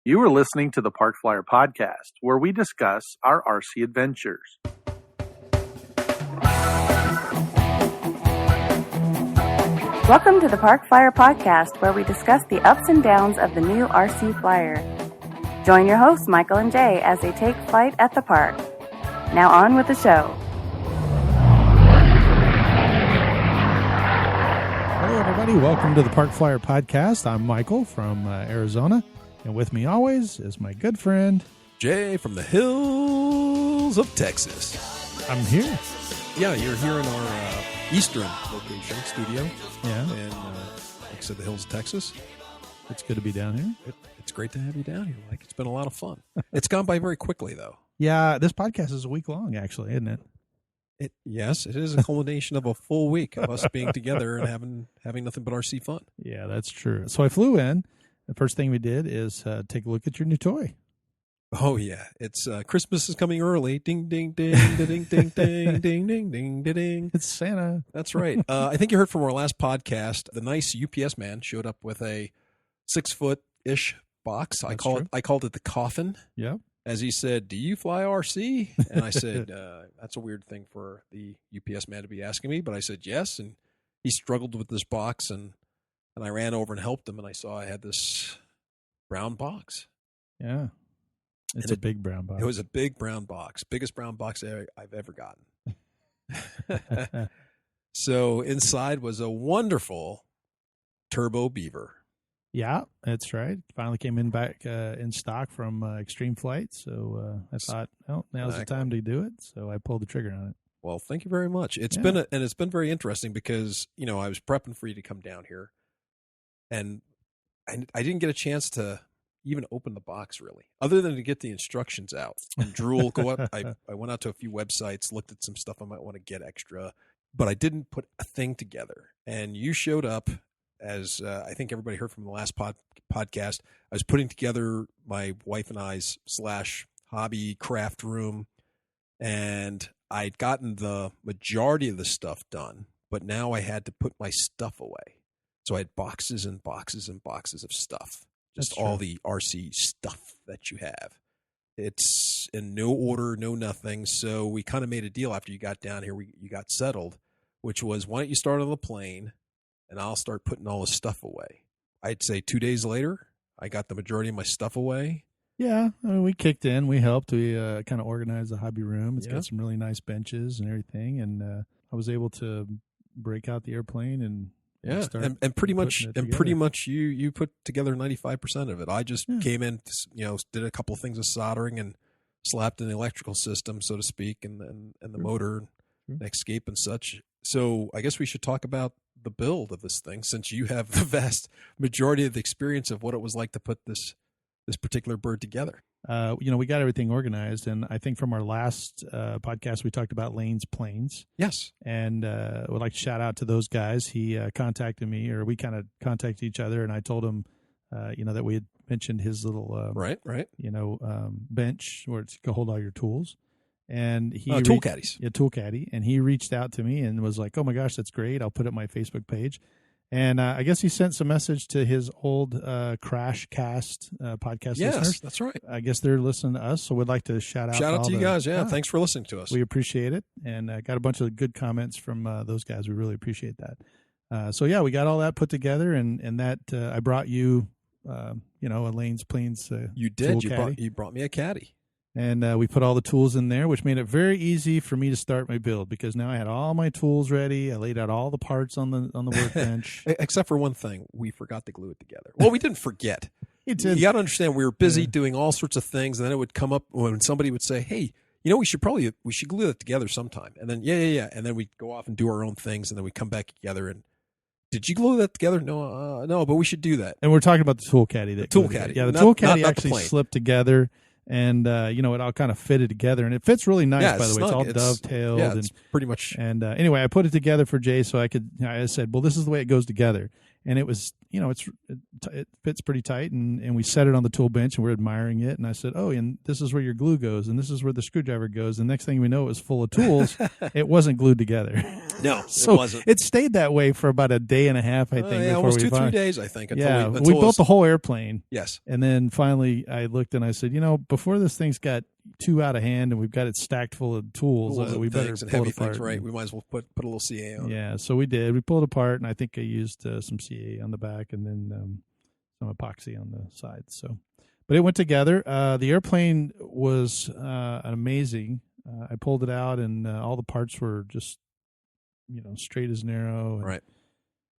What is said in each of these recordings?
You are listening to the Park Flyer Podcast, where we discuss our RC adventures. Welcome to the Park Flyer Podcast, where we discuss the ups and downs of the new RC Flyer. Join your hosts, Michael and Jay, as they take flight at the park. Now on with the show. Hello, everybody. Welcome to the Park Flyer Podcast. I'm Michael from Arizona. And with me always is my good friend, Jay from the hills of Texas. I'm here. Yeah, you're here in our eastern location, studio. Yeah. And like I said, the hills of Texas. It's good to be down here. It's great to have you down here, Mike. It's been a lot of fun. It's gone by very quickly, though. Yeah, this podcast is a week long, actually, isn't it? Yes, it is a culmination of a full week of us being together and having nothing but RC fun. Yeah, that's true. So I flew in. The first thing we did is take a look at your new toy. Oh, yeah. It's Christmas is coming early. Ding, ding, ding, ding, ding, ding, ding, ding, ding, ding. It's Santa. That's right. I think you heard from our last podcast, the nice UPS man showed up with a 6-foot-ish box. I called it the coffin. Yep. As he said, "Do you fly RC?" And I said, "That's a weird thing for the UPS man to be asking me." But I said yes, and he struggled with this box, and I ran over and helped him, and I saw I had this brown box. Yeah. It's a big brown box. It was a big brown box, biggest brown box I've ever gotten. So inside was a wonderful turbo Beaver. Yeah, that's right. Finally came in back in stock from Extreme Flight. So I thought, well, now's the time to do it. So I pulled the trigger on it. Well, thank you very much. It's been very interesting because, I was prepping for you to come down here, and I didn't get a chance to even open the box really, other than to get the instructions out and drool, go up. I went out to a few websites, looked at some stuff I might want to get extra, but I didn't put a thing together. And you showed up. As I think everybody heard from the last podcast, I was putting together my wife and I's / hobby craft room, and I'd gotten the majority of the stuff done, but now I had to put my stuff away. So I had boxes and boxes and boxes of stuff, just all the RC stuff that you have. It's in no order, no nothing. So we kind of made a deal after you got down here, you got settled, which was, why don't you start on the plane? And I'll start putting all the stuff away. I'd say 2 days later, I got the majority of my stuff away. Yeah, I mean, we kicked in. We helped. We kind of organized the hobby room. It's got some really nice benches and everything. And I was able to break out the airplane and start. And pretty much you put together 95% of it. I just came in, did a couple of things of soldering and slapped in the electrical system, so to speak, and the motor and escape and such. So I guess we should talk about the build of this thing, since you have the vast majority of the experience of what it was like to put this particular bird together. We got everything organized, and I think from our last podcast we talked about Lane's Planes. Yes, and would like to shout out to those guys. He contacted me, or we kind of contacted each other, and I told him, that we had mentioned his little bench where to hold all your tools. And he tool caddies. Yeah, tool caddy. And he reached out to me and was like, "Oh my gosh, that's great. I'll put it on my Facebook page." And I guess he sent some message to his old Crash Cast podcast listeners. Yes, that's right. I guess they're listening to us, so we'd like to shout out to you guys. Yeah, thanks for listening to us. We appreciate it, and got a bunch of good comments from those guys. We really appreciate that. So yeah, we got all that put together, and that I brought you, Elaine's Planes. You did. You brought me a caddy. And we put all the tools in there, which made it very easy for me to start my build, because now I had all my tools ready. I laid out all the parts on the workbench. Except for one thing. We forgot to glue it together. Well, we didn't forget. You got to understand, we were busy doing all sorts of things, and then it would come up when somebody would say, "Hey, we should glue it together sometime." And then, yeah. And then we'd go off and do our own things, and then we'd come back together and, "Did you glue that together?" No, but we should do that. And we're talking about the tool caddy. Yeah, the tool caddy actually slipped together. And, it all kind of fitted together. And it fits really nice, by the way. It's all dovetailed. Yeah, it's pretty much. And anyway, I put it together for Jay so I said, well, this is the way it goes together. And it was, it fits pretty tight, and we set it on the tool bench, and we're admiring it. And I said, "Oh, and this is where your glue goes, and this is where the screwdriver goes." And next thing we know, it was full of tools. It wasn't glued together. No, so it wasn't. It stayed that way for about a day and a half, I think. Yeah, before almost we 2-3 days, I think. Until we built the whole airplane. Yes. And then finally, I looked and I said, before this thing's got too out of hand and we've got it stacked full of tools, we better pull heavy it apart. things, right? We might as well put a little CA on. Yeah, so we did. We pulled it apart, and I think I used some CA on the back and then some epoxy on the sides. So, but it went together. The airplane was amazing. I pulled it out, and all the parts were just, straight as an arrow. And, right.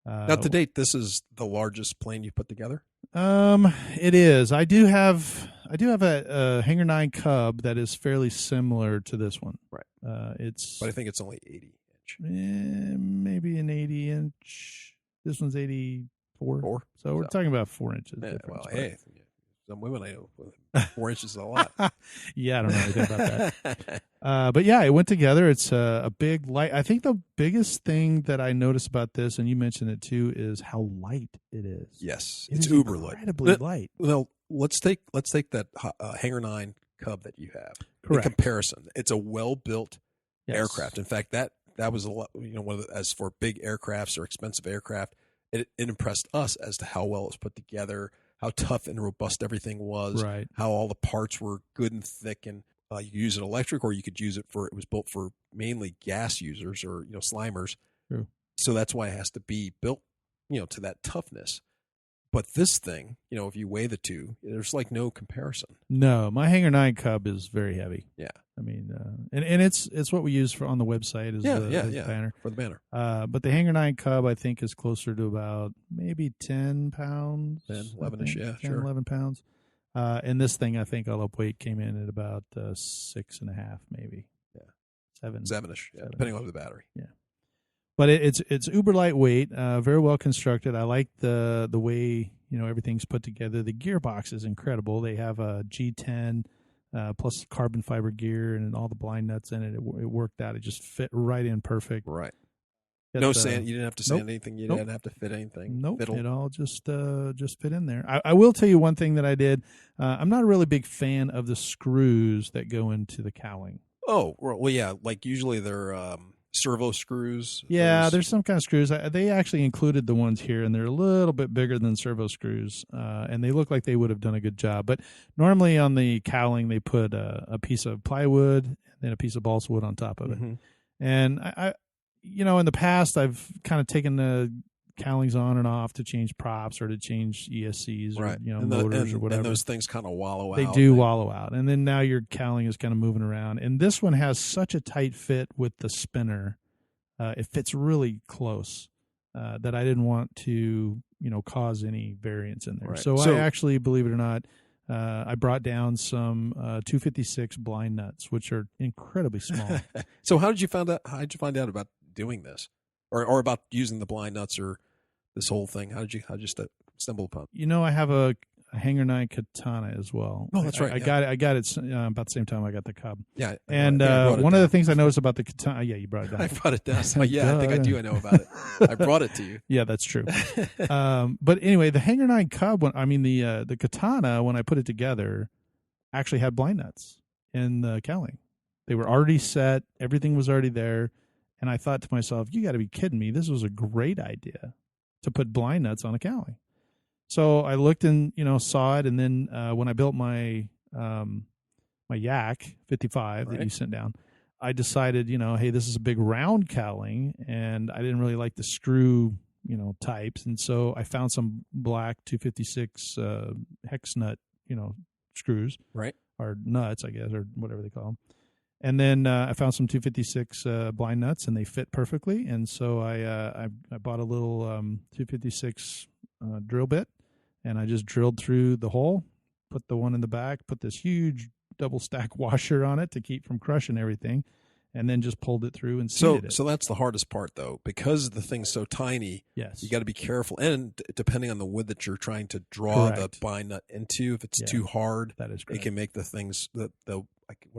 Now, to date, this is the largest plane you put together? It is. I do have a Hangar 9 Cub that is fairly similar to this one. Right. But I think it's only 80-inch. Maybe an 80-inch. This one's 84. So we're talking about 4 inches. Yeah, difference, well, hey, some women I know, 4 inches is a lot. Yeah, I don't know anything about that. But yeah, it went together. It's a big light. I think the biggest thing that I noticed about this, and you mentioned it too, is how light it is. Yes, it's uber light. Incredibly light. Well, let's take that Hangar 9 Cub that you have. Correct. In comparison, it's a well-built aircraft. In fact, that was a lot. As for big aircrafts or expensive aircraft, it impressed us as to how well it was put together, how tough and robust everything was, right? How all the parts were good and thick, and you could use it electric, or you could use it it was built for mainly gas users or slimers. True. So that's why it has to be built, to that toughness. But this thing, if you weigh the two, there's like no comparison. No, my Hangar 9 Cub is very heavy. Yeah. I mean, and it's what we use on the website as the banner. For the banner. But the Hangar 9 Cub, I think, is closer to about maybe 10 pounds. 10, 11-ish, yeah, 10, sure. 11 pounds. And this thing, I think, all up weight came in at about 6.5, maybe. Yeah. 7-ish, yeah, depending on the battery. Yeah. But it's uber lightweight, very well constructed. I like the way everything's put together. The gearbox is incredible. They have a G10 plus carbon fiber gear and all the blind nuts in it. It worked out. It just fit right in perfect. Right. No sand. You didn't have to sand anything. You didn't have to fit anything. Nope. Fiddle. It all just fit in there. I will tell you one thing that I did. I'm not a really big fan of the screws that go into the cowling. Oh well, yeah. Like usually they're servo screws. Yeah, there's some kind of screws. They actually included the ones here, and they're a little bit bigger than servo screws, and they look like they would have done a good job. But normally on the cowling, they put a piece of plywood and then a piece of balsa wood on top of it. Mm-hmm. And I, in the past, I've kind of taken the cowlings on and off to change props or to change ESCs or motors or whatever. And those things kind of wallow out. They do wallow out. And then now your cowling is kind of moving around. And this one has such a tight fit with the spinner. It fits really close that I didn't want to, cause any variance in there. Right. So I actually, believe it or not, I brought down some 256 blind nuts, which are incredibly small. So how did you find out about doing this? Or about using the blind nuts or this whole thing? How did you stumble upon it? I have a Hangar 9 Katana as well. Oh, that's right. I got it about the same time I got the Cub. Yeah. And one of the things I noticed about the Katana, you brought it down. I brought it down. So, I think I do. I know about it. I brought it to you. Yeah, that's true. But anyway, the Hangar 9 Cub, the Katana, when I put it together, actually had blind nuts in the cowling. They were already set. Everything was already there. And I thought to myself, you got to be kidding me. This was a great idea to put blind nuts on a cowling. So I looked and, saw it. And then when I built my Yak 55 that you sent down, I decided, hey, this is a big round cowling. And I didn't really like the screw, types. And so I found some black 256 hex nut, screws. Right. Or nuts, I guess, or whatever they call them. And then I found some 256 blind nuts, and they fit perfectly. And so I bought a little 256 drill bit, and I just drilled through the hole, put the one in the back, put this huge double stack washer on it to keep from crushing everything, and then just pulled it through and seated it. So that's the hardest part, though, because the thing's so tiny. Yes, you got to be careful, and depending on the wood that you're trying to draw the blind nut into, if it's too hard, that is correct. It can make the things what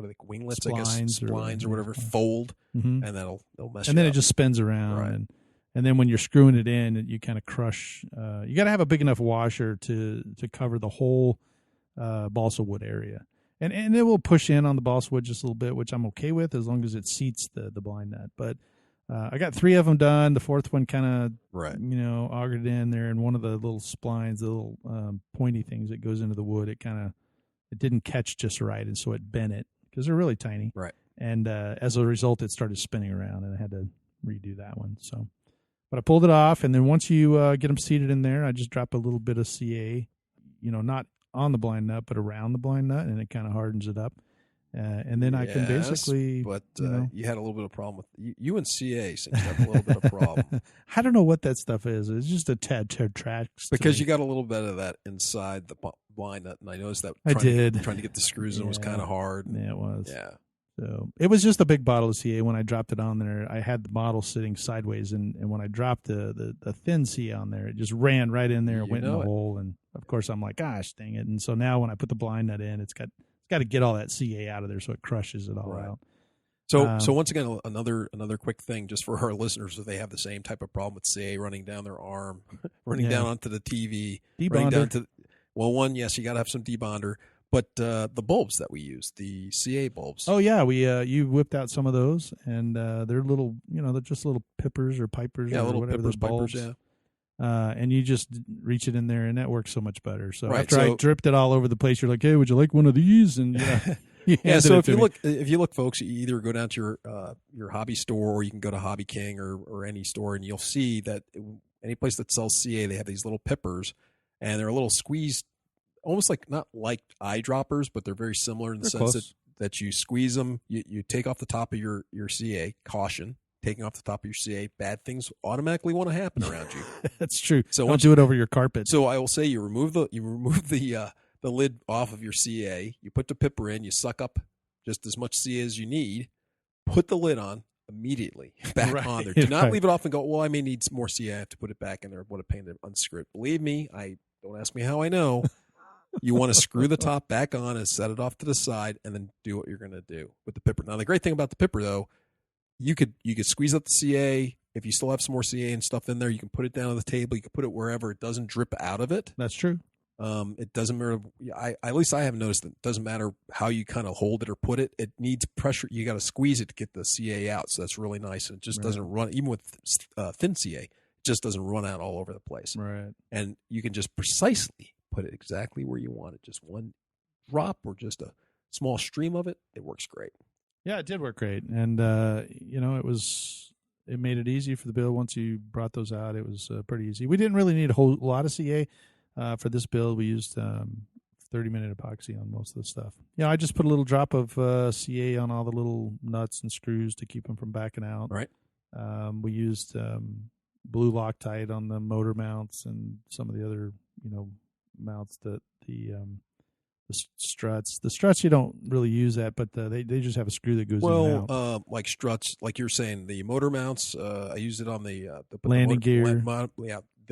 are they, winglets, splines, or whatever, fold, and they'll mess. And then it just spins around, And then when you're screwing it in, you kind of crush. You got to have a big enough washer to cover the whole balsa wood area. And it will push in on the balsa wood just a little bit, which I'm okay with as long as it seats the blind nut. But I got 3 of them done. The 4th one kind of, augered in there, and one of the little splines, the little pointy things that goes into the wood, it didn't catch just right, and so it bent it because they're really tiny. Right. And as a result, it started spinning around, and I had to redo that one. So, but I pulled it off, and then once you get them seated in there, I just drop a little bit of CA, not on the blind nut, but around the blind nut, and it kind of hardens it up. And then I can basically... But you had a little bit of problem with... You and CA seem to have a little bit of problem. I don't know what that stuff is. It's just a tad tracks. Because you got a little bit of that inside the blind nut, and I noticed that trying to get the screws in was kind of hard. Yeah, it was. Yeah. So it was just a big bottle of CA. When I dropped it on there, I had the bottle sitting sideways, and when I dropped the thin CA on there, it just ran right in there, went in the hole, and of course I'm like, gosh, dang it! And so now when I put the blind nut in, it's got to get all that CA out of there, so it crushes it all out. So once again, another quick thing, just for our listeners, if they have the same type of problem with CA running down their arm, running down onto the TV, running down to yes, you got to have some debonder. But the bulbs that we use, the CA bulbs. Oh yeah, you whipped out some of those, and they're little, they're just little pippers or pipers, or little whatever pippers, bulbs. pipers, yeah. And you just reach it in there, and that works so much better. So after I dripped it all over the place, you're like, "Hey, would you like one of these?" And so if you look, folks, you either go down to your hobby store, or you can go to Hobby King or any store, and you'll see that any place that sells CA, they have these little pippers, and they're a little squeezed. Almost not like eyedroppers, but they're very similar in the sense that you squeeze them, you take off the top of your CA. Caution, taking off the top of your CA, bad things automatically want to happen around you. That's true. So don't do it over your carpet. So I will say you remove the lid off of your CA. You put the pipper in. You suck up just as much CA as you need. Put the lid on immediately back on there. Do not leave it off and go, well, I may need some more CA. I have to put it back in there. What a pain to unscrew it. Believe me, don't ask me how I know. You want to screw the top back on and set it off to the side, and then do what you're going to do with the pipper. Now, the great thing about the pipper, though, you could squeeze up the CA. If you still have some more CA and stuff in there, you can put it down on the table. You can put it wherever. It doesn't drip out of it. That's true. It doesn't matter. At least I have noticed that it doesn't matter how you kind of hold it or put it. It needs pressure. You got to squeeze it to get the CA out. So that's really nice. And it just doesn't run, even with thin CA, it just doesn't run out all over the place. Right. And you can just precisely put it exactly where you want it. Just one drop or just a small stream of it. It works great. Yeah, it did work great. And, it made it easy for the build. Once you brought those out, it was pretty easy. We didn't really need a whole lot of CA for this build. We used 30-minute epoxy on most of the stuff. I just put a little drop of CA on all the little nuts and screws to keep them from backing out. Right. We used blue Loctite on the motor mounts and some of the other, mounts that the struts. The struts you don't really use that, but they just have a screw that goes in and out. Like struts, like you're saying, the motor mounts. I used it on the landing gear.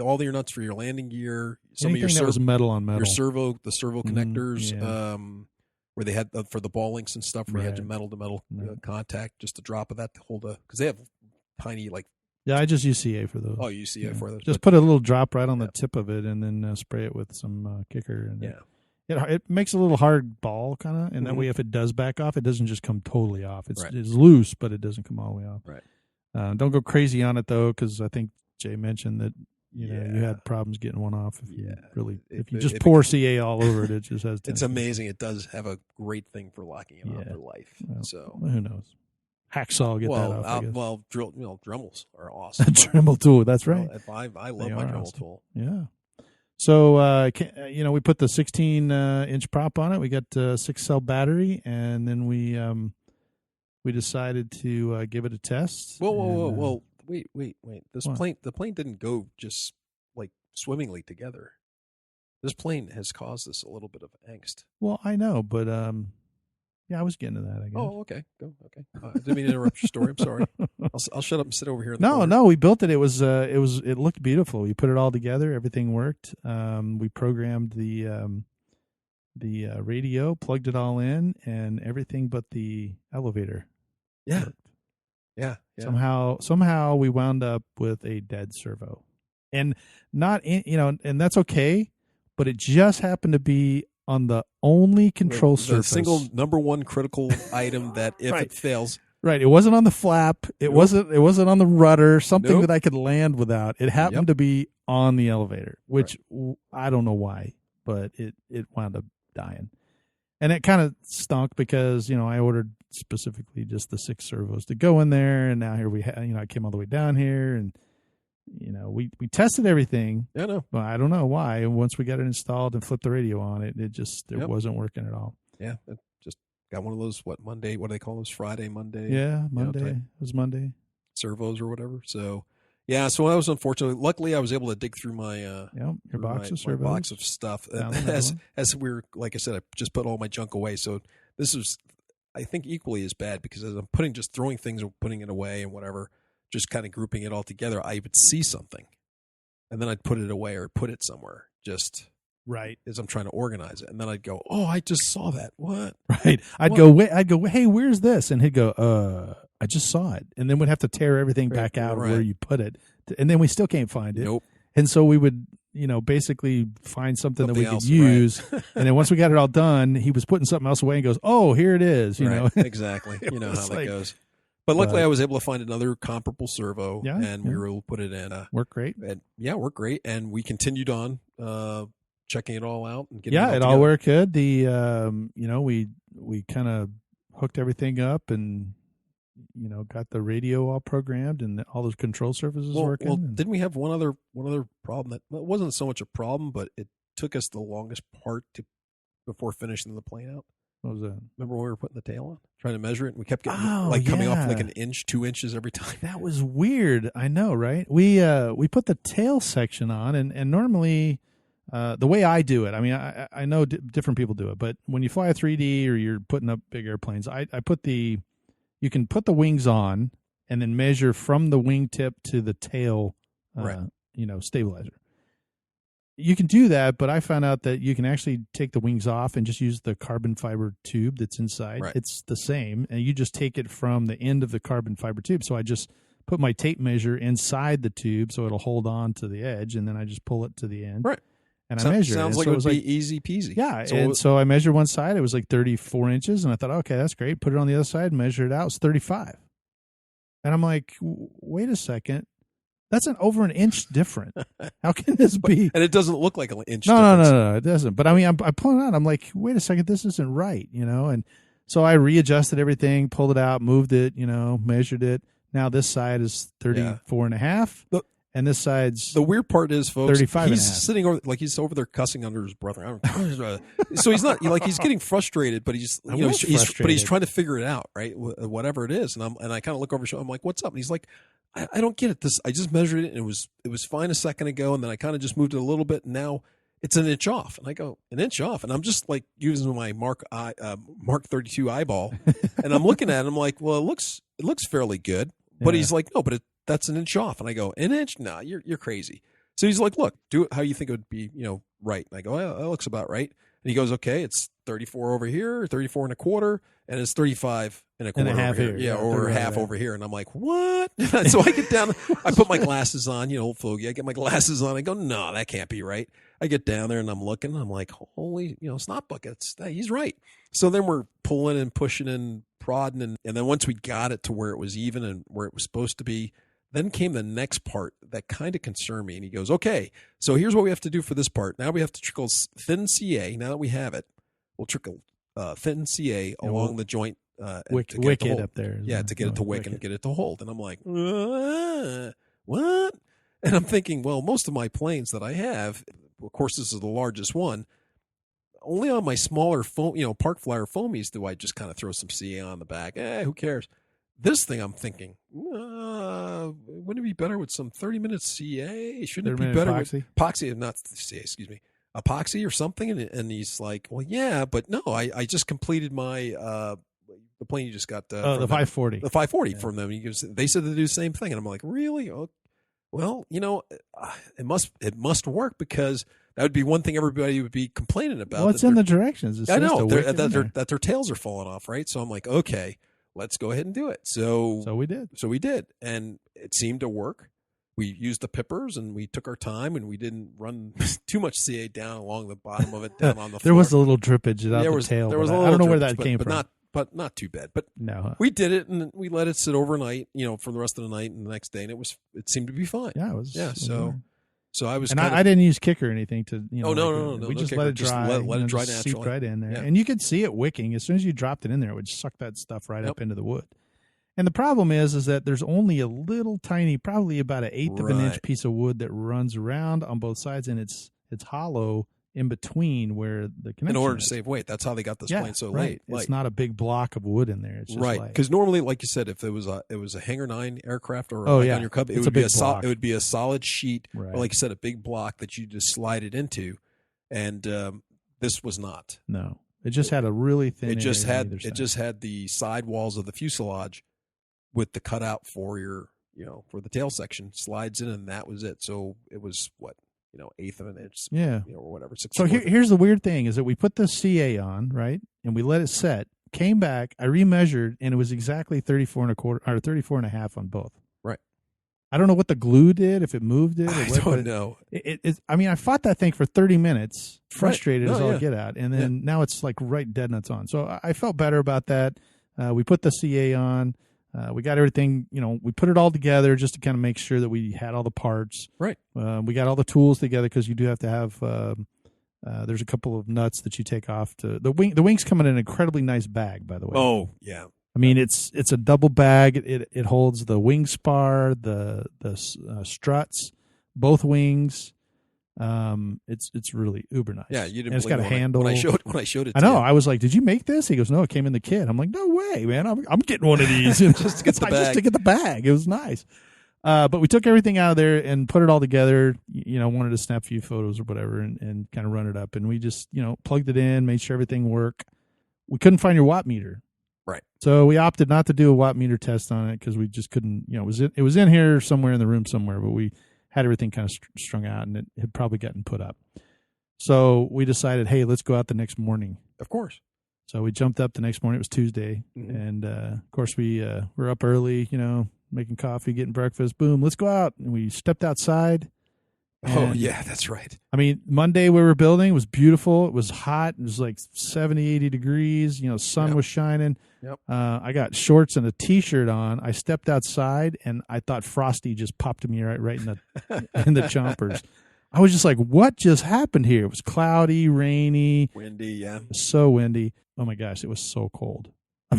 All your nuts for your landing gear. Anything of your that was metal on metal. The servo connectors, where they had for the ball links and stuff, where you had your metal to metal contact. Just a drop of that to hold because they have tiny Yeah, I just use CA for those. Oh, you use CA for those. Just put a little drop right on the tip of it, and then spray it with some kicker. And it makes a little hard ball, kind of, and that way if it does back off, it doesn't just come totally off. It's loose, but it doesn't come all the way off. Right. Don't go crazy on it, though, because I think Jay mentioned that you had problems getting one off. If you just pour CA all over it, it just has. It's amazing. It does have a great thing for locking it on for life. Well, so who knows? Hacksaw get that off. Dremels are awesome. Dremel tool, that's right. I love my Dremel tool. Yeah. So we put the 16-inch prop on it. We got a 6-cell battery, and then we decided to give it a test. Whoa! Wait! The plane didn't go just like swimmingly together. This plane has caused us a little bit of angst. Well, I know, but I was getting to that, I guess. Oh, okay. Go. Okay. I didn't mean to interrupt your story. I'm sorry. I'll shut up and sit over here. Corner. No, we built it. It looked beautiful. We put it all together. Everything worked. We programmed the radio, plugged it all in, and everything but the elevator. Yeah. Yeah. Yeah. Somehow we wound up with a dead servo, and and that's okay, but it just happened to be on the only control surface, the single number one critical item that if Right. it fails, right? It wasn't on the flap. It wasn't on the rudder. Something Nope. that I could land without. It happened to be on the elevator, which I don't know why, but it wound up dying. And it kind of stunk because, I ordered specifically just the 6 servos to go in there. And now here we have, I came all the way down here and, we tested everything. Yeah, no. But I don't know why. And once we got it installed and flipped the radio on, it wasn't working at all. Yeah. It just got one of those, Monday, what do they call those? Friday, Monday? Yeah, Monday. It was Monday. Servos or whatever. So, yeah, so I was unfortunate. Luckily, I was able to dig through my your box of servos. my box of stuff. As we were, like I said, I just put all my junk away. So this was, I think, equally as bad because as I'm throwing things or putting it away and whatever, just kind of grouping it all together, I would see something, and then I'd put it away or put it somewhere. Just right as I'm trying to organize it, and then I'd go, "Oh, I just saw that." What? Right. I'd go, "Hey, where's this?" And he'd go, I just saw it. And then we'd have to tear everything back out of where you put it. And then we still can't find it. Nope. And so we would, basically find something that we could else, use. Right. And then once we got it all done, he was putting something else away and goes, "Oh, here it is." You know, exactly. You know how that goes. But luckily, I was able to find another comparable servo, and we were able to put it in. Worked great. And, worked great. And we continued on checking it all out and getting it all worked good. The we kind of hooked everything up and got the radio all programmed and all those control surfaces working. Well, didn't we have one other problem that wasn't so much a problem, but it took us the longest part before finishing the plane out? What was that? Remember when we were putting the tail on, trying to measure it, and we kept getting coming off like an inch, 2 inches every time. That was weird. I know, right? We put the tail section on, and normally the way I do it, I mean, I know different people do it, but when you fly a 3D or you're putting up big airplanes, I put you can put the wings on and then measure from the wingtip to the tail, stabilizer. You can do that, but I found out that you can actually take the wings off and just use the carbon fiber tube that's inside. Right. It's the same, and you just take it from the end of the carbon fiber tube. So I just put my tape measure inside the tube so it'll hold on to the edge, and then I just pull it to the end. Right. And I measure it. Sounds like it would be easy peasy. Yeah, so I measured one side. It was like 34 inches, and I thought, okay, that's great. Put it on the other side, measure it out. It's 35. And I'm like, wait a second. That's over an inch different. How can this be? And it doesn't look like an inch difference. No, it doesn't. But I mean, I pulled it out. I'm like, wait a second, this isn't right, And so I readjusted everything, pulled it out, moved it, measured it. Now this side is 34 and a half. And this side's the weird part is, folks, 35 he's sitting over he's over there cussing under his breath. So he's not he's getting frustrated, but he's he's trying to figure it out, right? Whatever it is, and I kind of look over his shoulder. I'm like, "What's up?" And he's like, "I don't get it. This I just measured it, and it was fine a second ago, and then I kind of just moved it a little bit, and now it's an inch off." And I go, "An inch off?" And I'm just like using my Mark 32 eyeball, and I'm looking at it. I'm like, "Well, it looks fairly good," but he's like, "No, but that's an inch off." And I go, "An inch? No, you're crazy." So he's like, "Look, do it how you think it would be, right." And I go, "That looks about right." And he goes, "Okay, it's 34 over here, 34 and a quarter, and it's 35 and a quarter and a half over here. Yeah, or half over here." And I'm like, "What?" So I get down, I put my glasses on, old fogey. I get my glasses on. I go, "No, that can't be right." I get down there and I'm looking. I'm like, "Holy, snot buckets. He's right." So then we're pulling and pushing and prodding, and then once we got it to where it was even and where it was supposed to be, then came the next part that kind of concerned me. And he goes, "Okay, so here's what we have to do for this part. Now we have to trickle thin CA. Now that we have it, we'll trickle thin CA along the joint. Wick it up there. Yeah, to get it to wick and get it to hold." And I'm like, what? And I'm thinking, well, most of my planes that I have, of course, this is the largest one. Only on my smaller foam, park flyer foamies do I just kind of throw some CA on the back. Who cares? This thing, I'm thinking, wouldn't it be better with some 30-minute CA? Shouldn't it be better with epoxy? Not CA, excuse me, epoxy or something? And he's like, "Well, yeah, but no, I just completed my the plane you just got the 540, the 540 from them." They said to do the same thing, and I'm like, "Really? Oh, well, it must work because." That would be one thing everybody would be complaining about. Well, it's in the directions. I know that their tails are falling off, right? So I'm like, okay, let's go ahead and do it. So we did. So we did, and it seemed to work. We used the pippers, and we took our time, and we didn't run too much CA down along the bottom of it, down on the floor. There was a little drippage out the tail. There was I don't know where that drippage, came from. But not too bad. But no, we did it, and we let it sit overnight, for the rest of the night and the next day, and it seemed to be fine. Yeah, it was. Yeah, so I was, and I didn't use kicker or anything to, Oh no! We just kicker. let it dry. Let it dry just naturally. seeped right in there, Yeah. and you could see it wicking as soon as you dropped it in there. It would suck that stuff right up into the wood. And the problem is that there's only a little tiny, probably about 1/8 of an inch piece of wood that runs around on both sides, and it's hollow in between where the connection. In order is. to save weight, that's how they got this plane so right. late. It's not a big block of wood in there. It's just right, like, because normally, like you said, if it was a Hangar 9 aircraft or on your Cub, it it's would a be big block. It would be a solid sheet, right. or like you said, a big block that you just slide it into, and this was not. No, it just had a really thin. It just area had on either side. just had the side walls of the fuselage with the cutout for your for the tail section slides in, and that was it. So it was what 1/8 of an inch, or whatever. So here's the weird thing is that we put the CA on, right, and we let it set. Came back, I remeasured, and it was exactly 34.25 or 34.5 on both. Right. I don't know what the glue did, if it moved it. Or I what, don't know. I mean, I fought that thing for 30 minutes, frustrated Right. as all get out, and then now it's like right dead nuts on. So I felt better about that. We put the CA on. We got everything, we put it all together just to kind of make sure that we had all the parts. Right. We got all the tools together because you do have to have, there's a couple of nuts that you take off to the wings come in an incredibly nice bag, by the way. Oh yeah. I mean, it's a double bag. It holds the wing spar, the struts, both wings. It's really uber nice. Yeah, you didn't. And it's got a handle. When I showed it. I know. I was like, "Did you make this?" He goes, "No, it came in the kit." I'm like, "No way, man! I'm getting one of these just to get the bag. Just to get the bag. It was nice." But we took everything out of there and put it all together. Wanted to snap a few photos or whatever and kind of run it up. And we just plugged it in, made sure everything worked. We couldn't find your watt meter. Right. So we opted not to do a watt meter test on it because we just couldn't. It was in here somewhere in the room somewhere, but we had everything kind of strung out, and it had probably gotten put up. So we decided, hey, let's go out the next morning. Of course. So we jumped up the next morning. It was Tuesday. Mm-hmm. And, of course, we were up early, making coffee, getting breakfast. Boom, let's go out. And we stepped outside. Oh, yeah, that's right. I mean, Monday we were building. It was beautiful. It was hot. It was like 70, 80 degrees. Sun was shining. Yep. I got shorts and a T-shirt on. I stepped outside, and I thought Frosty just popped me right in the chompers. I was just like, what just happened here? It was cloudy, rainy. Windy, yeah. So windy. Oh, my gosh, it was so cold.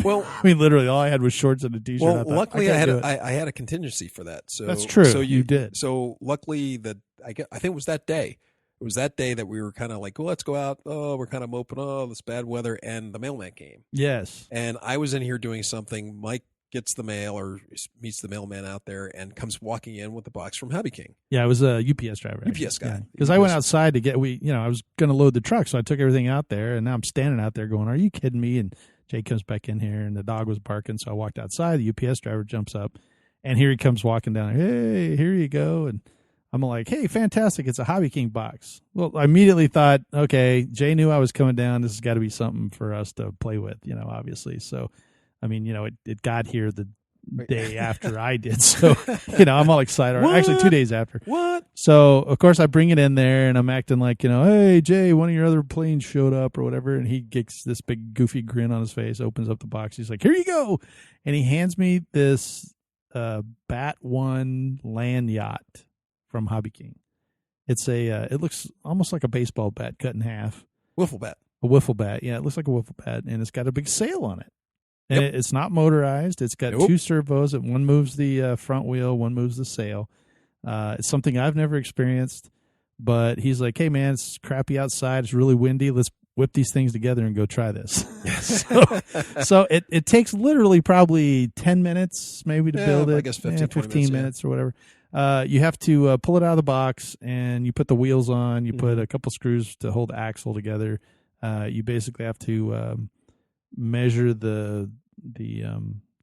Well, I mean, literally, all I had was shorts and a T-shirt. Well, I thought, luckily, I had a contingency for that. So that's true. So you did. So luckily, I think it was that day. It was that day that we were kind of like, well, let's go out. Oh, we're kind of moping. Oh, this bad weather, and the mailman came. Yes. And I was in here doing something. Mike gets the mail or meets the mailman out there and comes walking in with the box from Hobby King. Yeah, I was a UPS driver. UPS guy. Because I went outside to get I was going to load the truck, so I took everything out there, and now I'm standing out there going, "Are you kidding me?" And Jay comes back in here, and the dog was barking, so I walked outside. The UPS driver jumps up, and here he comes walking down. Hey, here you go. And I'm like, hey, fantastic. It's a Hobby King box. Well, I immediately thought, okay, Jay knew I was coming down. This has got to be something for us to play with, obviously. So, I mean, it got here the day after I did. So, I'm all excited. What? Actually, 2 days after. What? So, of course, I bring it in there, and I'm acting like, hey, Jay, one of your other planes showed up or whatever. And he gets this big goofy grin on his face, opens up the box. He's like, here you go. And he hands me this Bat 1 land yacht from Hobby King. It's it looks almost like a baseball bat cut in half. Wiffle bat. A wiffle bat. Yeah, it looks like a wiffle bat, and it's got a big sail on it. And it's not motorized. It's got two servos. One moves the front wheel, one moves the sail. It's something I've never experienced, but he's like, hey, man, it's crappy outside. It's really windy. Let's whip these things together and go try this. so it takes literally probably 10 minutes maybe to build it. I guess 15 minutes or whatever. You have to pull it out of the box, and you put the wheels on. You put a couple screws to hold the axle together. You basically have to measure the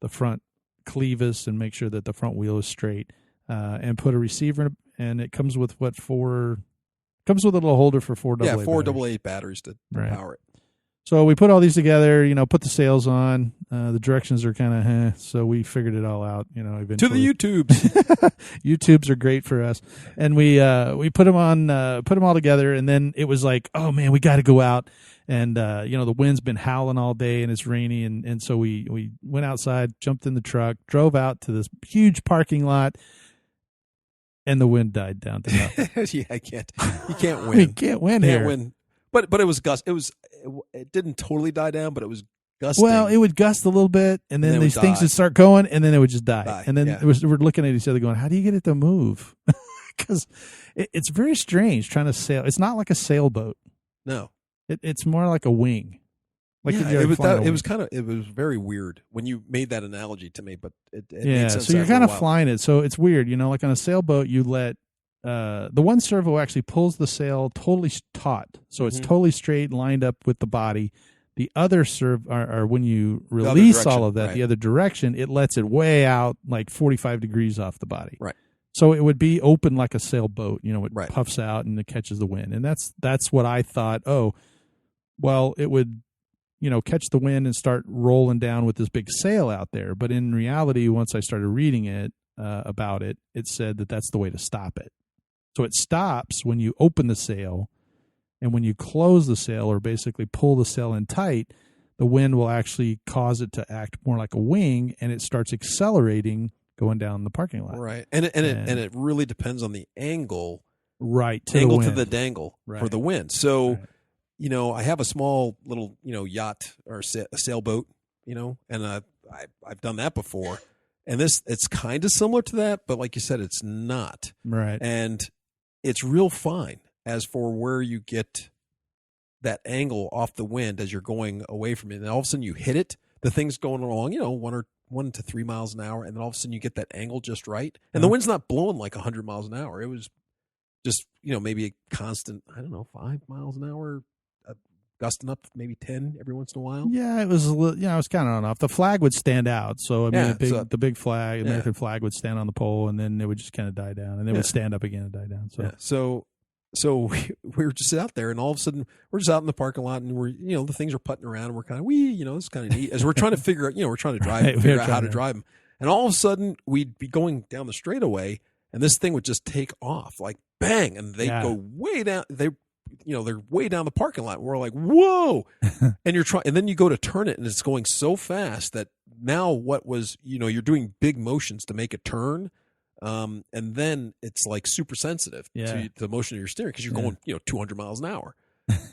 front clevis and make sure that the front wheel is straight, and put a receiver in, and it comes with comes with a little holder for 4 AA. Yeah, 4 AA batteries to power it. So we put all these together, put the sails on. The directions are kind of so we figured it all out, eventually. To the YouTubes. YouTubes are great for us. And we put them on, put them all together. And then it was like, oh man, we got to go out. And, the wind's been howling all day and it's rainy. And so we went outside, jumped in the truck, drove out to this huge parking lot. And the wind died down to nothing. Yeah, you can't win. You can't win here. Win. But it was gust. It didn't totally die down, but it was gusting. Well, it would gust a little bit, and then these things would start going, and then it would just die. And then we're looking at each other going, how do you get it to move? Because it's very strange trying to sail. It's not like a sailboat. No. It's more like a wing. Like it was very weird when you made that analogy to me, but it made sense. So you're kind of flying it. So it's weird, like on a sailboat, you let the one servo actually pulls the sail totally taut, so it's totally straight, lined up with the body. The other or when you release all of that, the other direction, it lets it way out like 45 degrees off the body. Right. So it would be open like a sailboat. It puffs out and it catches the wind, and that's what I thought. Oh, well, it would. Catch the wind and start rolling down with this big sail out there. But in reality, once I started reading it about it, it said that that's the way to stop it. So it stops when you open the sail, and when you close the sail or basically pull the sail in tight, the wind will actually cause it to act more like a wing, and it starts accelerating going down the parking lot. Right, and it really depends on the angle. Right, to the dangle for the wind. So. Right. I have a small little, yacht or a sailboat, and I've done that before. And it's kind of similar to that, but like you said, it's not. Right. And it's real fine as for where you get that angle off the wind as you're going away from it. And all of a sudden you hit it, the thing's going along, 1 to 3 miles an hour. And then all of a sudden you get that angle just right. And the wind's not blowing like 100 miles an hour. It was just, maybe a constant, 5 miles an hour. Gusting up maybe 10 every once in a while. Yeah, it was a little, it was kind of on off. The flag would stand out. So, the big flag, American flag would stand on the pole, and then it would just kind of die down, and it would stand up again and die down. So, so we were just out there, and all of a sudden we're just out in the parking lot, and we're, the things are putting around, and we're kind of, it's kind of neat. As we're trying to figure out, we're trying to figure out how to drive them. And all of a sudden we'd be going down the straightaway, and this thing would just take off, like bang, and they'd go way down. They're way down the parking lot. We're like, whoa. And and then you go to turn it and it's going so fast that now what was, you're doing big motions to make a turn. And then it's like super sensitive to the motion of your steering because you're going, 200 miles an hour.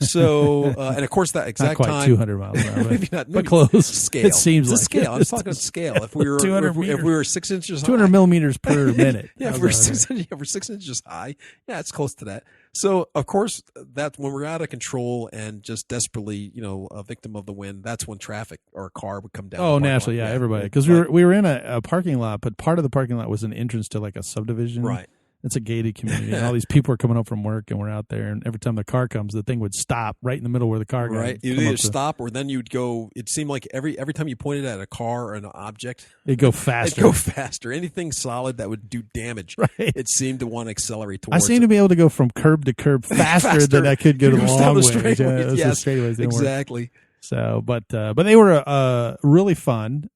So, and of course that exact not quite time, 200 miles an hour, maybe not, but close. Scale. It seems it's like scale. I'm talking scale. If we were 6 inches 200 high, millimeters per minute. if we're 6 inches high, it's close to that. So of course that when we're out of control and just desperately, a victim of the wind, that's when traffic or a car would come down. Oh, naturally, everybody, because we were in a parking lot, but part of the parking lot was an entrance to like a subdivision. Right. It's a gated community, and all these people are coming home from work, and we're out there, and every time the car comes, the thing would stop right in the middle where the car goes. Right. You'd either stop or then you'd go. It seemed like every time you pointed at a car or an object, it'd go faster. Anything solid that would do damage, it seemed to want to accelerate towards I seem to be able to go from curb to curb faster than I could go the long way. Yes, straightaways exactly. Work. So, but they were really fun.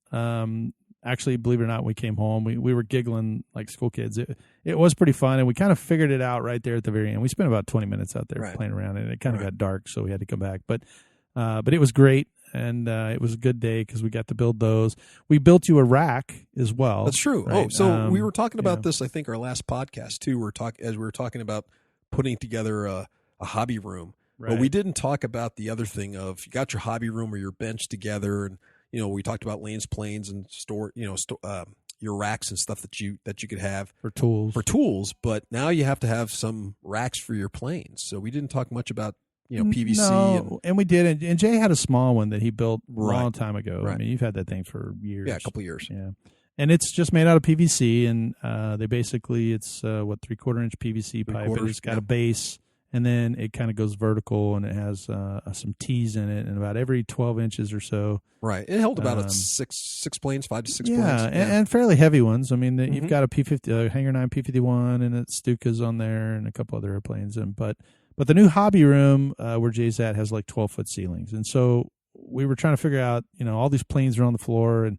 Actually, believe it or not, we came home. We were giggling like school kids. It was pretty fun, and we kind of figured it out right there at the very end. We spent about 20 minutes out there playing around, and it kind of got dark, so we had to come back. But it was great, and it was a good day because we got to build those. We built you a rack as well. That's true. Right? Oh, so we were talking about this, I think, our last podcast, too. As we were talking about putting together a hobby room. Right. But we didn't talk about the other thing of you got your hobby room or your bench together, and we talked about lanes, planes, and your racks and stuff that you could have for tools. But now you have to have some racks for your planes. So we didn't talk much about PVC. No, and we did. And Jay had a small one that he built a long time ago. Right. I mean, you've had that thing for years. Yeah, a couple of years. Yeah, and it's just made out of PVC, and they basically it's 3/4 inch PVC pipe. It's got a base. And then it kind of goes vertical, and it has some T's in it, and about every 12 inches or so. Right. It held about six planes, 5 to 6 planes. Yeah, and fairly heavy ones. I mean, you've got a P50, Hangar 9 P51, and it's Stuka's on there, and a couple other airplanes. But But the new hobby room where Jay's at has like 12-foot ceilings. And so we were trying to figure out, all these planes are on the floor, and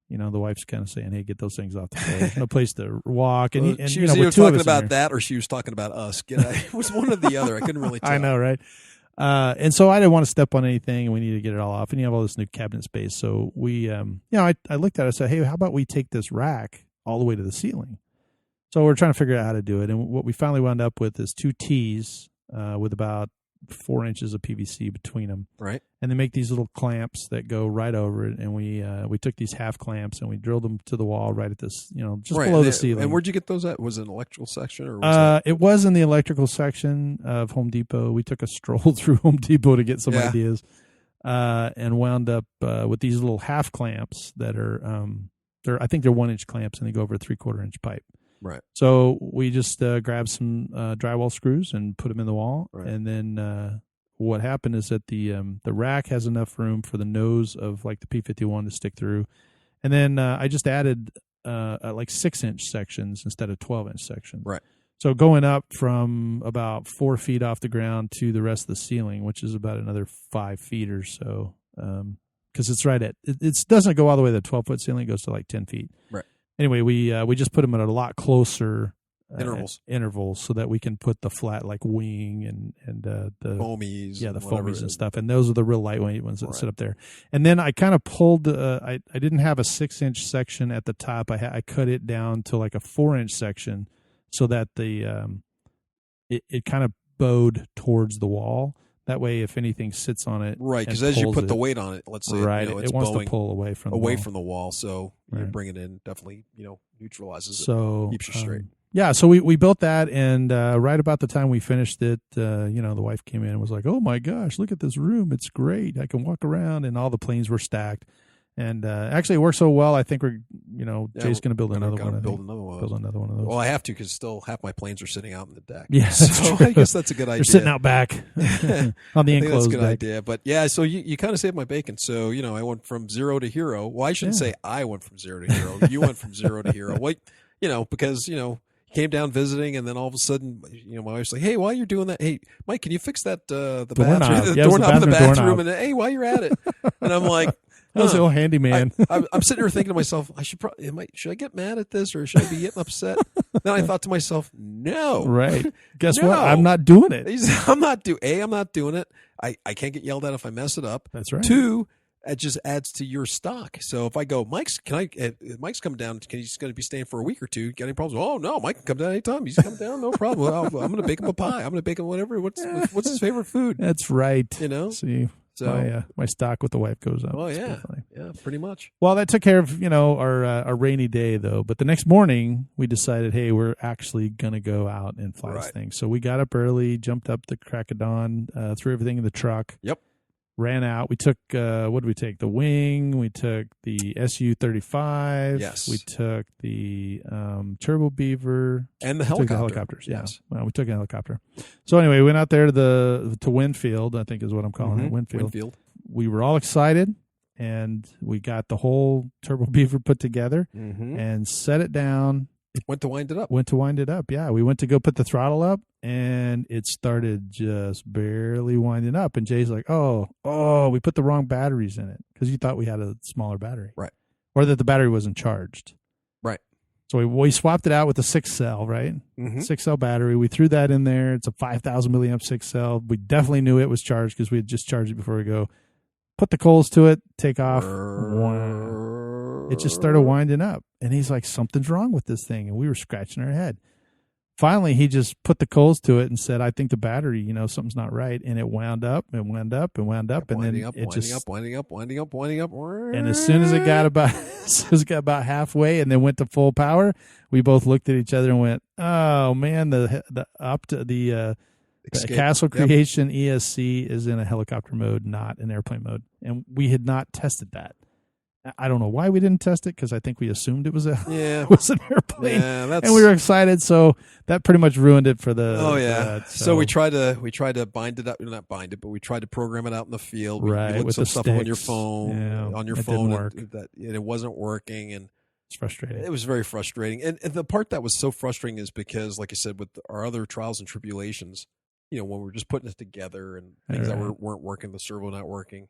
the wife's kind of saying, "Hey, get those things off the floor. There's no place to walk." And, she was either talking about that, or she was talking about us. It was one or the other. I couldn't really tell. I know, right? And so I didn't want to step on anything, and we needed to get it all off. And you have all this new cabinet space. So we, I looked at it and said, "Hey, how about we take this rack all the way to the ceiling?" So we're trying to figure out how to do it. And what we finally wound up with is 2 T's with about 4 inches of PVC between them. Right. And they make these little clamps that go right over it. And we took these half clamps and we drilled them to the wall right at this, just below the ceiling. And where'd you get those at? Was it an electrical section? Or was it was in the electrical section of Home Depot. We took a stroll through Home Depot to get some ideas and wound up with these little half clamps that are, I think they're 1-inch clamps, and they go over a 3/4-inch pipe. Right. So we just grabbed some drywall screws and put them in the wall. Right. And then what happened is that the rack has enough room for the nose of like the P51 to stick through. And then I just added like 6-inch sections instead of 12-inch sections. Right. So going up from about 4 feet off the ground to the rest of the ceiling, which is about another 5 feet or so, because it's right at it doesn't go all the way to the 12-foot ceiling. It goes to like 10 feet. Right. Anyway, we just put them at a lot closer intervals so that we can put the flat like wing and the foamies. Yeah, the foamies and stuff. And those are the real lightweight ones that sit up there. And then I kind of pulled. I didn't have a 6-inch section at the top. I cut it down to like a 4-inch section so that the it kind of bowed towards the wall. That way, if anything sits on it, right? Because as you put the weight on it, let's say, right, it's it wants bowing to pull away from the wall. So you bring it in, definitely, neutralizes it, keeps you straight. Yeah, so we built that, and right about the time we finished it, the wife came in and was like, "Oh my gosh, look at this room! It's great. I can walk around," and all the planes were stacked. And actually, it worked so well. I think Jay's going to build another one. Build another one. Build another one of those. Well, I have to because still half my planes are sitting out in the deck. Yes, so I guess that's a good idea. They're sitting out back on the enclosed that's a good deck. idea. But yeah, so you kind of saved my bacon. So I went from 0 to hero. Well, I shouldn't say I went from 0 to hero. You went from 0 to hero. What? Because came down visiting, and then all of a sudden, my wife's like, "Hey, while you're doing that, hey, Mike, can you fix that the bathroom, the doorknob in the bathroom?" And hey, while you're at it, and I'm like. That was the old handyman. I'm sitting here thinking to myself, should I get mad at this or should I be getting upset? Then I thought to myself, no. Right. Guess what? I'm not doing it. I'm not doing it. I can't get yelled at if I mess it up. That's right. 2, it just adds to your stock. So if I go, Mike's coming down, he's going to be staying for a week or 2. Got any problems? Oh no, Mike can come down anytime. He's coming down, no problem. I'm going to bake him a pie. I'm going to bake him whatever. What's his favorite food? That's right. See. So my stock with the wife goes up. Oh yeah, pretty much. Well, that took care of our rainy day though. But the next morning we decided, hey, we're actually gonna go out and fly this thing. So we got up early, jumped up the crack of dawn, threw everything in the truck. Yep. Ran out. We took what did we take? The wing. We took the Su-35. Yes. We took the Turbo Beaver and the helicopters. Yes. Well, we took a helicopter. So anyway, we went out there to Winn Field, I think is what I'm calling it. Winn Field. We were all excited, and we got the whole Turbo Beaver put together and set it down. Went to wind it up. Yeah. We went to go put the throttle up, and it started just barely winding up. And Jay's like, oh, we put the wrong batteries in it because you thought we had a smaller battery. Right. Or that the battery wasn't charged. Right. So we swapped it out with a 6-cell, right? 6-cell battery. We threw that in there. It's a 5,000 milliamp 6-cell. We definitely knew it was charged because we had just charged it before we go. Put the coals to it, take off. It just started winding up. And he's like, something's wrong with this thing. And we were scratching our head. Finally, he just put the coals to it and said, I think the battery, something's not right. And it wound up and wound up and wound up. And then it just winding up. And as soon as it got about halfway and then went to full power, we both looked at each other and went, oh man, the Castle Creation ESC is in a helicopter mode, not an airplane mode. And we had not tested that. I don't know why we didn't test it because I think we assumed it was an airplane, and we were excited. So that pretty much ruined it for the. Oh yeah. So we tried to bind it up, not bind it, but we tried to program it out in the field. Right, looked with some the stuff sticks. on your phone, Didn't work. and it wasn't working, and it's frustrating. It was very frustrating, and the part that was so frustrating is because, like I said, with our other trials and tribulations, when we were just putting it together and things that weren't working, the servo not working.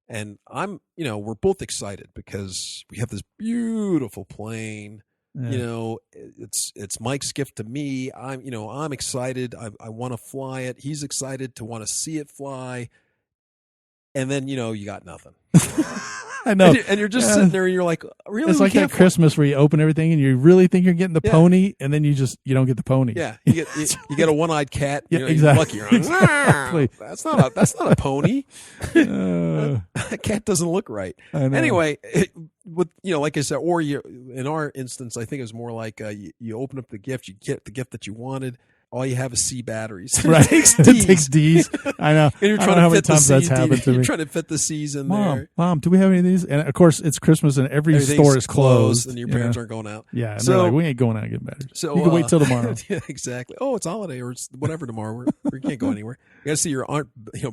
And we're both excited because we have this beautiful plane. Yeah. It's Mike's gift to me. I'm excited. I want to fly it. He's excited to want to see it fly. And then, you got nothing. I know. And you're just sitting there and you're like, really? It's like that Christmas where you open everything and you really think you're getting the pony, and then you don't get the pony. Yeah. You get a one-eyed cat. Yeah, exactly. You're lucky. Exactly. That's not a pony. That cat doesn't look right. Anyway, like I said, or in our instance, I think it was more like you open up the gift, you get the gift that you wanted. All you have is C batteries. Right. It takes D's. I know. And you're trying to fit the C's. You're trying to fit the C's in there. Mom, do we have any of these? And of course, it's Christmas and every store is closed. And your parents aren't going out. Yeah. And they're like, we ain't going out and getting batteries. So, you can wait till tomorrow. Yeah, exactly. Oh, it's holiday or it's whatever tomorrow. We can't go anywhere. You got to see your aunt,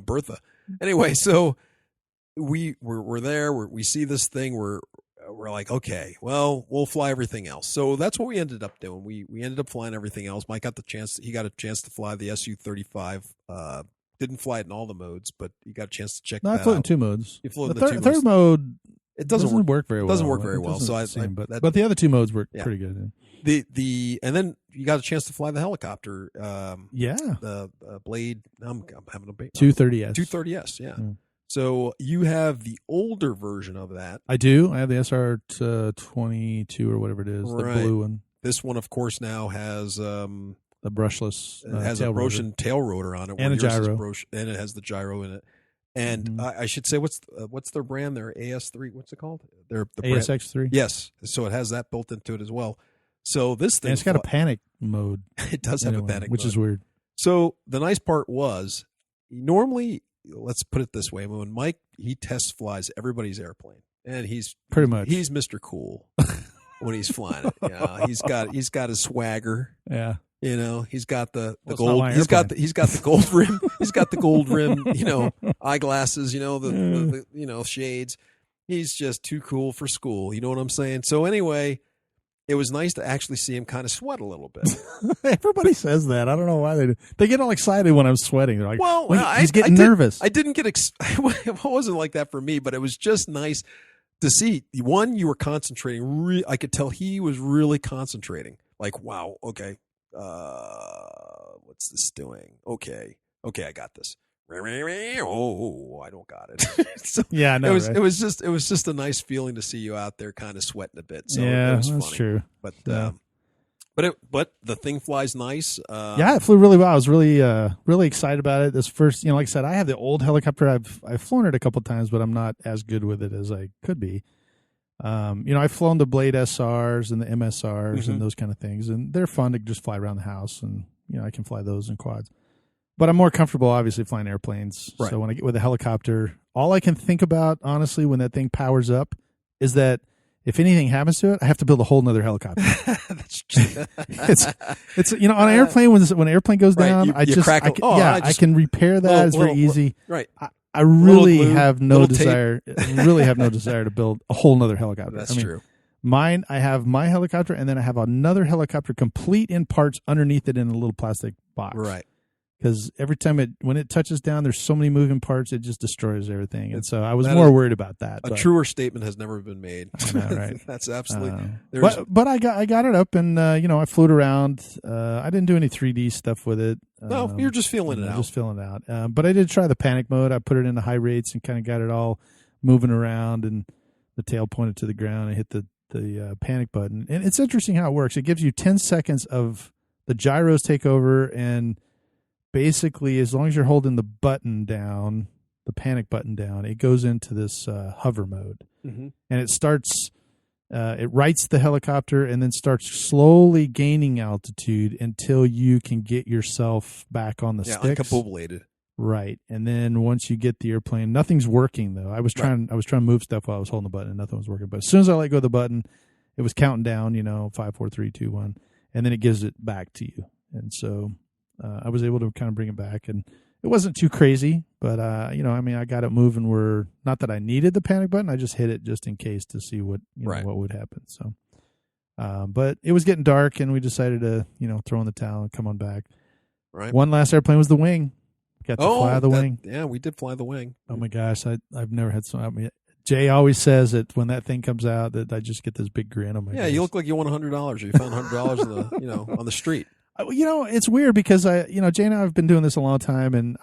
Bertha. Anyway, so we're there. We see this thing. We're like, okay, well, we'll fly everything else. So that's what we ended up doing. We ended up flying everything else. Mike got a chance to fly the Su-35. Didn't fly it in all the modes, but he got a chance to check that out. I flew it in 2 modes. You flew in the the 2 modes. Third mode, it doesn't work very well. Doesn't work very well. So but the other 2 modes work pretty good. And then you got a chance to fly the helicopter. The Blade. I'm having a 230S. 230S. Yeah. So you have the older version of that. I do. I have the SR-22 or whatever it is, the blue one. This one, of course, now has the brushless. It has a Roshan tail rotor on it, and a gyro, and it has the gyro in it. And I should say, what's their brand? Their AS3. What's it called? The ASX3. Yes. So it has that built into it as well. So this thing, and it's got a panic mode. It does have a panic, which is weird. So the nice part was, normally, let's put it this way: when Mike he test flies everybody's airplane, and he's Mr. Cool when he's flying it. He's got his swagger. Yeah. He's got the gold. He's got the gold rim. He's got the gold rim. Eyeglasses. The shades. He's just too cool for school. You know what I'm saying? So anyway, it was nice to actually see him kind of sweat a little bit. Everybody says that. I don't know why they do. They get all excited when I'm sweating. They're like, well, he's getting nervous. I didn't get it wasn't like that for me, but it was just nice to see. One, you were concentrating. I could tell he was really concentrating. Like, wow, okay, what's this doing? Okay, I got this. Oh, I don't got it. So yeah, no, it was just a nice feeling to see you out there kind of sweating a bit. So yeah, it was that's funny. True. But but the thing flies nice. Yeah, it flew really well. I was really excited about it. This first, like I said, I have the old helicopter. I've flown it a couple times, but I'm not as good with it as I could be. I've flown the Blade SRs and the MSRs and those kind of things, and they're fun to just fly around the house, and I can fly those in quads. But I'm more comfortable, obviously, flying airplanes. Right. So when I get with a helicopter, all I can think about, honestly, when that thing powers up, is that if anything happens to it, I have to build a whole nother helicopter. That's true. it's on an airplane when an airplane goes down, I can repair that. It's very easy. Right. I really have no desire. Really have no desire to build a whole nother helicopter. That's true. Mine, I have my helicopter, and then I have another helicopter complete in parts underneath it in a little plastic box. Right. Because every time when it touches down, there's so many moving parts, it just destroys everything. And so I was more worried about that. A truer statement has never been made. I know, right? That's absolutely. But I got it up, and I flew it around. I didn't do any 3D stuff with it. No, you're just feeling it out. Just feeling it out. But I did try the panic mode. I put it into high rates and kind of got it all moving around, and the tail pointed to the ground. I hit the panic button, and it's interesting how it works. It gives you 10 seconds of the gyros take over, and basically, as long as you're holding the button down, the panic button down, it goes into this hover mode. And it starts, it rights the helicopter and then starts slowly gaining altitude until you can get yourself back on the sticks. Uncapoblated. Right. And then once you get the airplane, nothing's working though. I was trying to move stuff while I was holding the button and nothing was working. But as soon as I let go of the button, it was counting down, 5, 4, 3, 2, 1, and then it gives it back to you. And so I was able to kind of bring it back, and it wasn't too crazy, but I got it moving where, not that I needed the panic button, I just hit it just in case to see what what would happen. So, but it was getting dark, and we decided to throw in the towel and come on back. right? One last airplane was the Wing. Got to fly the Wing. Yeah, we did fly the Wing. Oh my gosh, I've never had so. I mean, Jay always says that when that thing comes out, that I just get this big grin on my face. Yeah, you look like you won $100 or you found $100 on the street. It's weird because Jay and I have been doing this a long time, and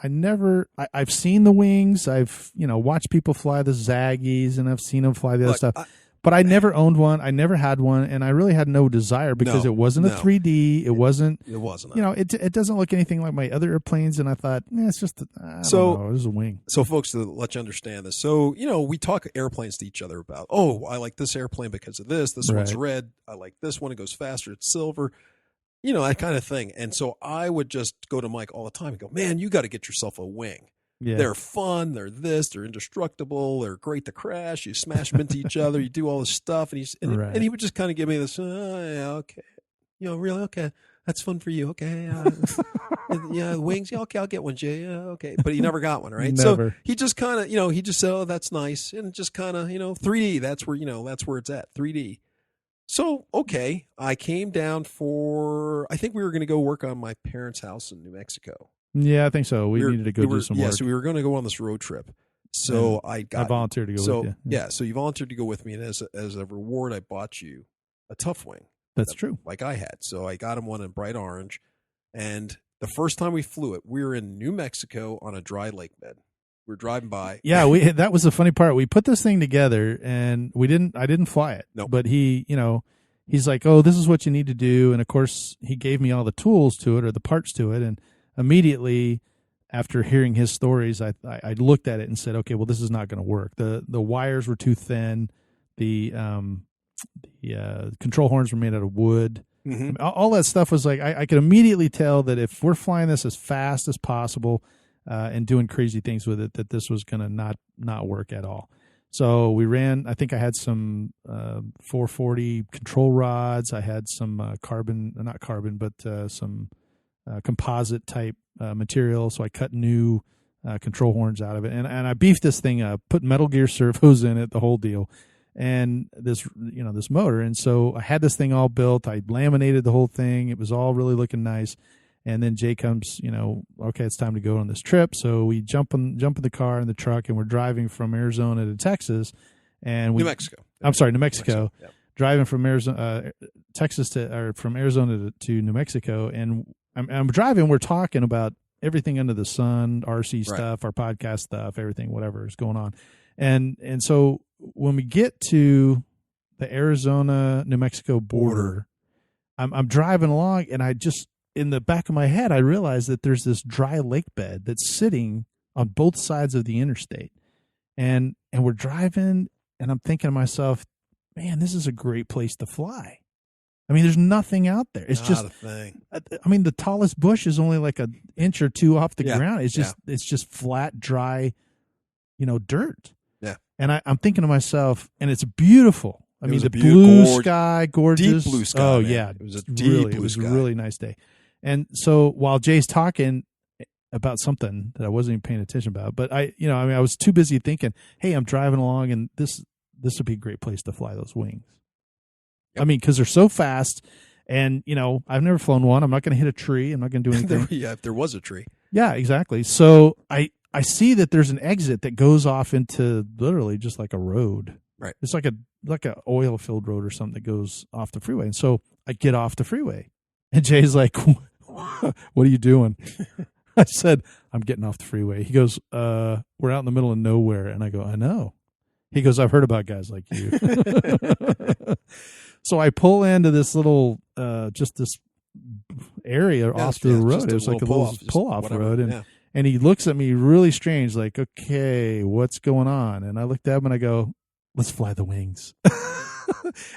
I've seen the Wings. I've, watched people fly the Zaggies, and I've seen them fly the other stuff. But I never owned one. I never had one, and I really had no desire because it wasn't a 3D. It wasn't. It wasn't. It doesn't look anything like my other airplanes, and I thought, it's just. I don't know, it was a Wing. So, folks, to let you understand this, so we talk airplanes to each other about. Oh, I like this airplane because of this. This one's red. I like this one. It goes faster. It's silver. That kind of thing. And so I would just go to Mike all the time and go, man, you got to get yourself a Wing. Yeah. They're fun. They're they're indestructible. They're great to crash. You smash them into each other. You do all this stuff. And he would just kind of give me this, yeah, okay. Really? Okay. That's fun for you. Okay. Yeah. Wings. Yeah. Okay. I'll get one, Jay. Okay. But he never got one. Right. Never. So he just kind of, he just said, oh, that's nice. And just kind of, 3D. That's where it's at. 3D. So, okay, I came down I think we were going to go work on my parents' house in New Mexico. Yeah, I think so. We needed to go do some work. Yeah, so we were going to go on this road trip. So I volunteered to go with you. Yeah, so you volunteered to go with me, and as a reward, I bought you a Tough Wing. That's true. Like I had. So I got him one in bright orange, and the first time we flew it, we were in New Mexico on a dry lake bed. We're driving by. Yeah, that was the funny part. We put this thing together, and I didn't fly it. No. But he's like, oh, this is what you need to do. And of course, he gave me all the tools to it or the parts to it. And immediately after hearing his stories, I looked at it and said, okay, well, this is not going to work. The wires were too thin. The control horns were made out of wood. Mm-hmm. I mean, all that stuff was like, I could immediately tell that if we're flying this as fast as possible, and doing crazy things with it, that this was going to not work at all. So we ran, I think I had some 440 control rods. I had some some composite type material. So I cut new control horns out of it. And I beefed this thing up, put Metal Gear servos in it, the whole deal. And this motor. And so I had this thing all built. I laminated the whole thing. It was all really looking nice. And then Jay comes, okay, it's time to go on this trip. So we jump in the car and the truck, and we're driving from Arizona to Texas. And New Mexico. I'm sorry, New Mexico. Yep. Driving from Arizona, from Arizona to New Mexico, and I'm driving. We're talking about everything under the sun, RC stuff, our podcast stuff, everything, whatever is going on. And so when we get to the Arizona New Mexico border, I'm driving along, and I just, in the back of my head, I realized that there's this dry lake bed that's sitting on both sides of the interstate. And we're driving, and I'm thinking to myself, man, this is a great place to fly. I mean, there's nothing out there. It's just a thing. I mean, the tallest bush is only like an inch or two off the ground. It's just flat, dry, dirt. Yeah. And I'm thinking to myself, and it's beautiful. I mean, the blue sky, gorgeous. Deep blue sky. Oh, man. yeah. It was a deep blue sky. It was a really nice day. And so while Jay's talking about something that I wasn't even paying attention about, but I was too busy thinking, hey, I'm driving along, and this would be a great place to fly those Wings. Yep. I mean, because they're so fast, and, I've never flown one. I'm not going to hit a tree. I'm not going to do anything. Yeah, if there was a tree. Yeah, exactly. So I see that there's an exit that goes off into literally just like a road. Right. It's like a oil-filled road or something that goes off the freeway. And so I get off the freeway, and Jay's like, what are you doing? I said, I'm getting off the freeway. He goes, we're out in the middle of nowhere. And I go, I know. He goes, I've heard about guys like you. So I pull into this little, just this area off the road. It was like a little pull-off road. And he looks at me really strange, like, okay, what's going on? And I looked at him and I go, let's fly the Wings.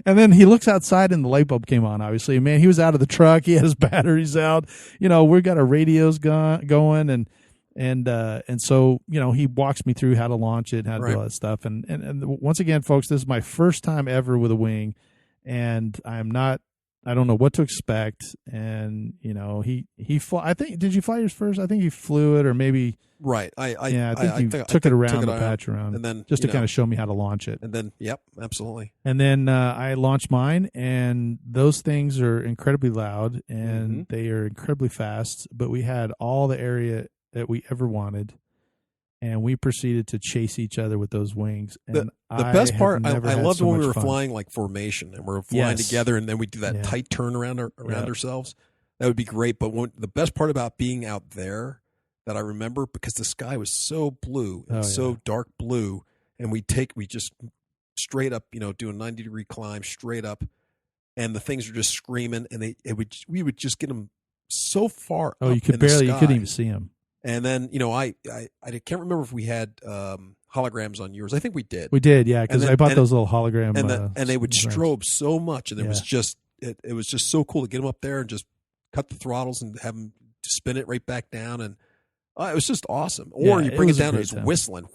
And then he looks outside, and the light bulb came on, obviously. Man, he was out of the truck. He had his batteries out. We've got our radios going. And so, he walks me through how to launch it, how to do all that stuff. And once again, folks, this is my first time ever with a Wing, and I'm not I don't know what to expect. And, I think, did you fly yours first? I think you flew it, or maybe. Right. I think you took it around the patch around, and then just to kind of show me how to launch it. And then, yep, absolutely. And then I launched mine, and those things are incredibly loud, and they are incredibly fast. But we had all the area that we ever wanted, and we proceeded to chase each other with those wings. And the best part, I loved so when we were fun. flying like formation, and we're flying together, and then we do that tight turn around ourselves. That would be great. But the best part about being out there that I remember, because the sky was so blue and so dark blue, and we just straight up, do a 90-degree climb straight up, and the things were just screaming, and we would just get them so far. Oh, up you could in the barely, sky. you couldn't even see them. And then, I can't remember if we had holograms on yours. I think we did. We did, yeah, because I bought those little hologram. And they would strobe so much, and it was just so cool to get them up there and just cut the throttles and have them spin it right back down, and it was just awesome. Or you bring it down and it's whistling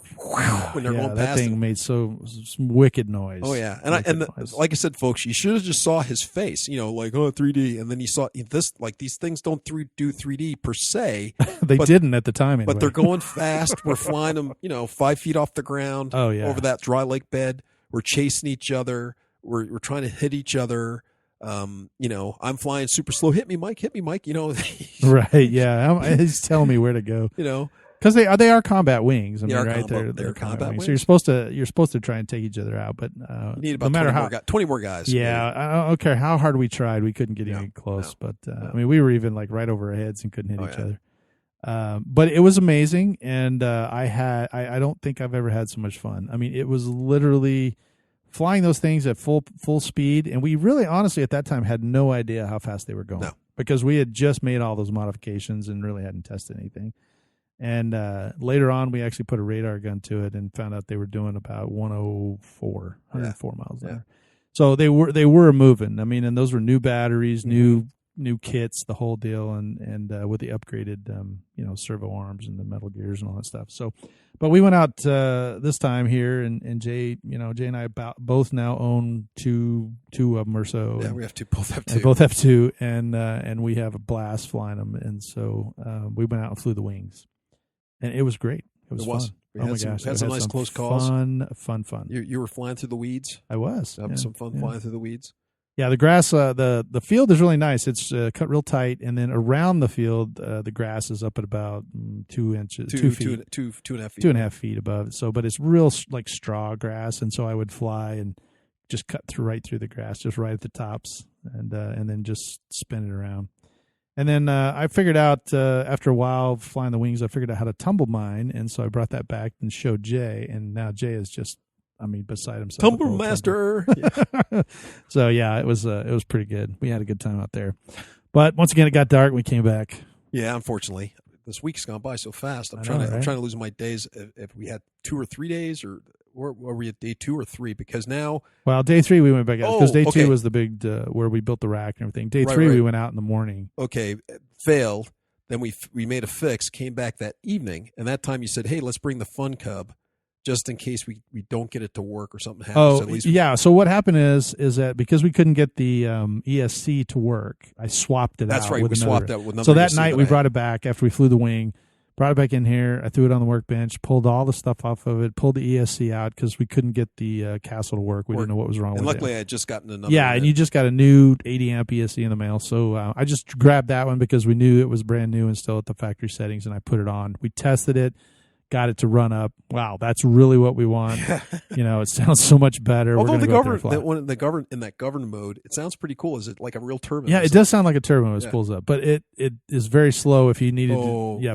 when they're going past. That thing made some wicked noise. Oh yeah, and like I said, folks, you should have just saw his face. 3D, and then you saw this. Like, these things don't do 3D per se. They didn't at the time, anyway. But they're going fast. We're flying them, 5 feet off the ground. Oh yeah, over that dry lake bed. We're chasing each other. We're trying to hit each other. I'm flying super slow. Hit me, Mike. Right. Yeah. He's telling me where to go. Because they are combat wings. I mean, right? They're combat wings. So you're supposed to try and take each other out, but you need about 20 more guys. Yeah. Maybe. I don't care how hard we tried. We couldn't get any close. No, but I mean, we were even like right over our heads and couldn't hit each other. But it was amazing, and I don't think I've ever had so much fun. I mean, it was literally flying those things at full speed, and we really, honestly, at that time had no idea how fast they were going, because we had just made all those modifications and really hadn't tested anything. And later on, we actually put a radar gun to it and found out they were doing about 104 miles an hour. So they were moving. I mean, and those were new batteries, new kits, the whole deal, and with the upgraded servo arms and the metal gears and all that stuff. So, but we went out this time here, and Jay and I both now own two of them or so. Yeah, we have two. Both have two. Both have two, and we have a blast flying them. And so we went out and flew the wings, and it was great. It was fun. We had some nice close calls. Fun. You were flying through the weeds. I was having some fun flying through the weeds. Yeah, the grass, the field is really nice. It's cut real tight, and then around the field, the grass is up at about 2 inches, 2 feet, 2.5 feet above. So, but it's real like straw grass, and so I would fly and just cut right through the grass, just right at the tops, and then just spin it around. And then I figured out after a while flying the wings, I figured out how to tumble mine, and so I brought that back and showed Jay, and now Jay is just, beside himself. Tumble master. So yeah, it was pretty good. We had a good time out there, but once again, it got dark. And we came back. Yeah, unfortunately, this week's gone by so fast. I'm trying to lose my days. If we had 2 or 3 days, or were we at day 2 or 3? Because now, well, day 3 we went back out because day 2 was the big where we built the rack and everything. Day 3 we went out in the morning. Okay, failed. Then we made a fix. Came back that evening, and that time you said, "Hey, let's bring the Fun Cub." Just in case we don't get it to work or something happens. Oh, at least yeah. So what happened is that because we couldn't get the ESC to work, I swapped it out. That's right. We swapped out with another. So that night we brought it back after we flew the wing, brought it back in here. I threw it on the workbench, pulled all the stuff off of it, pulled the ESC out because we couldn't get the castle to work. We didn't know what was wrong with it. And luckily I had just gotten another. Yeah, and you just got a new 80 amp ESC in the mail. So I just grabbed that one because we knew it was brand new and still at the factory settings, and I put it on. We tested it. Got it to run up. Wow, that's really what we want. It sounds so much better. Although in that govern mode, it sounds pretty cool. Is it like a real turbine? Yeah, it does sound like a turbo as it pulls up, but it is very slow. If you needed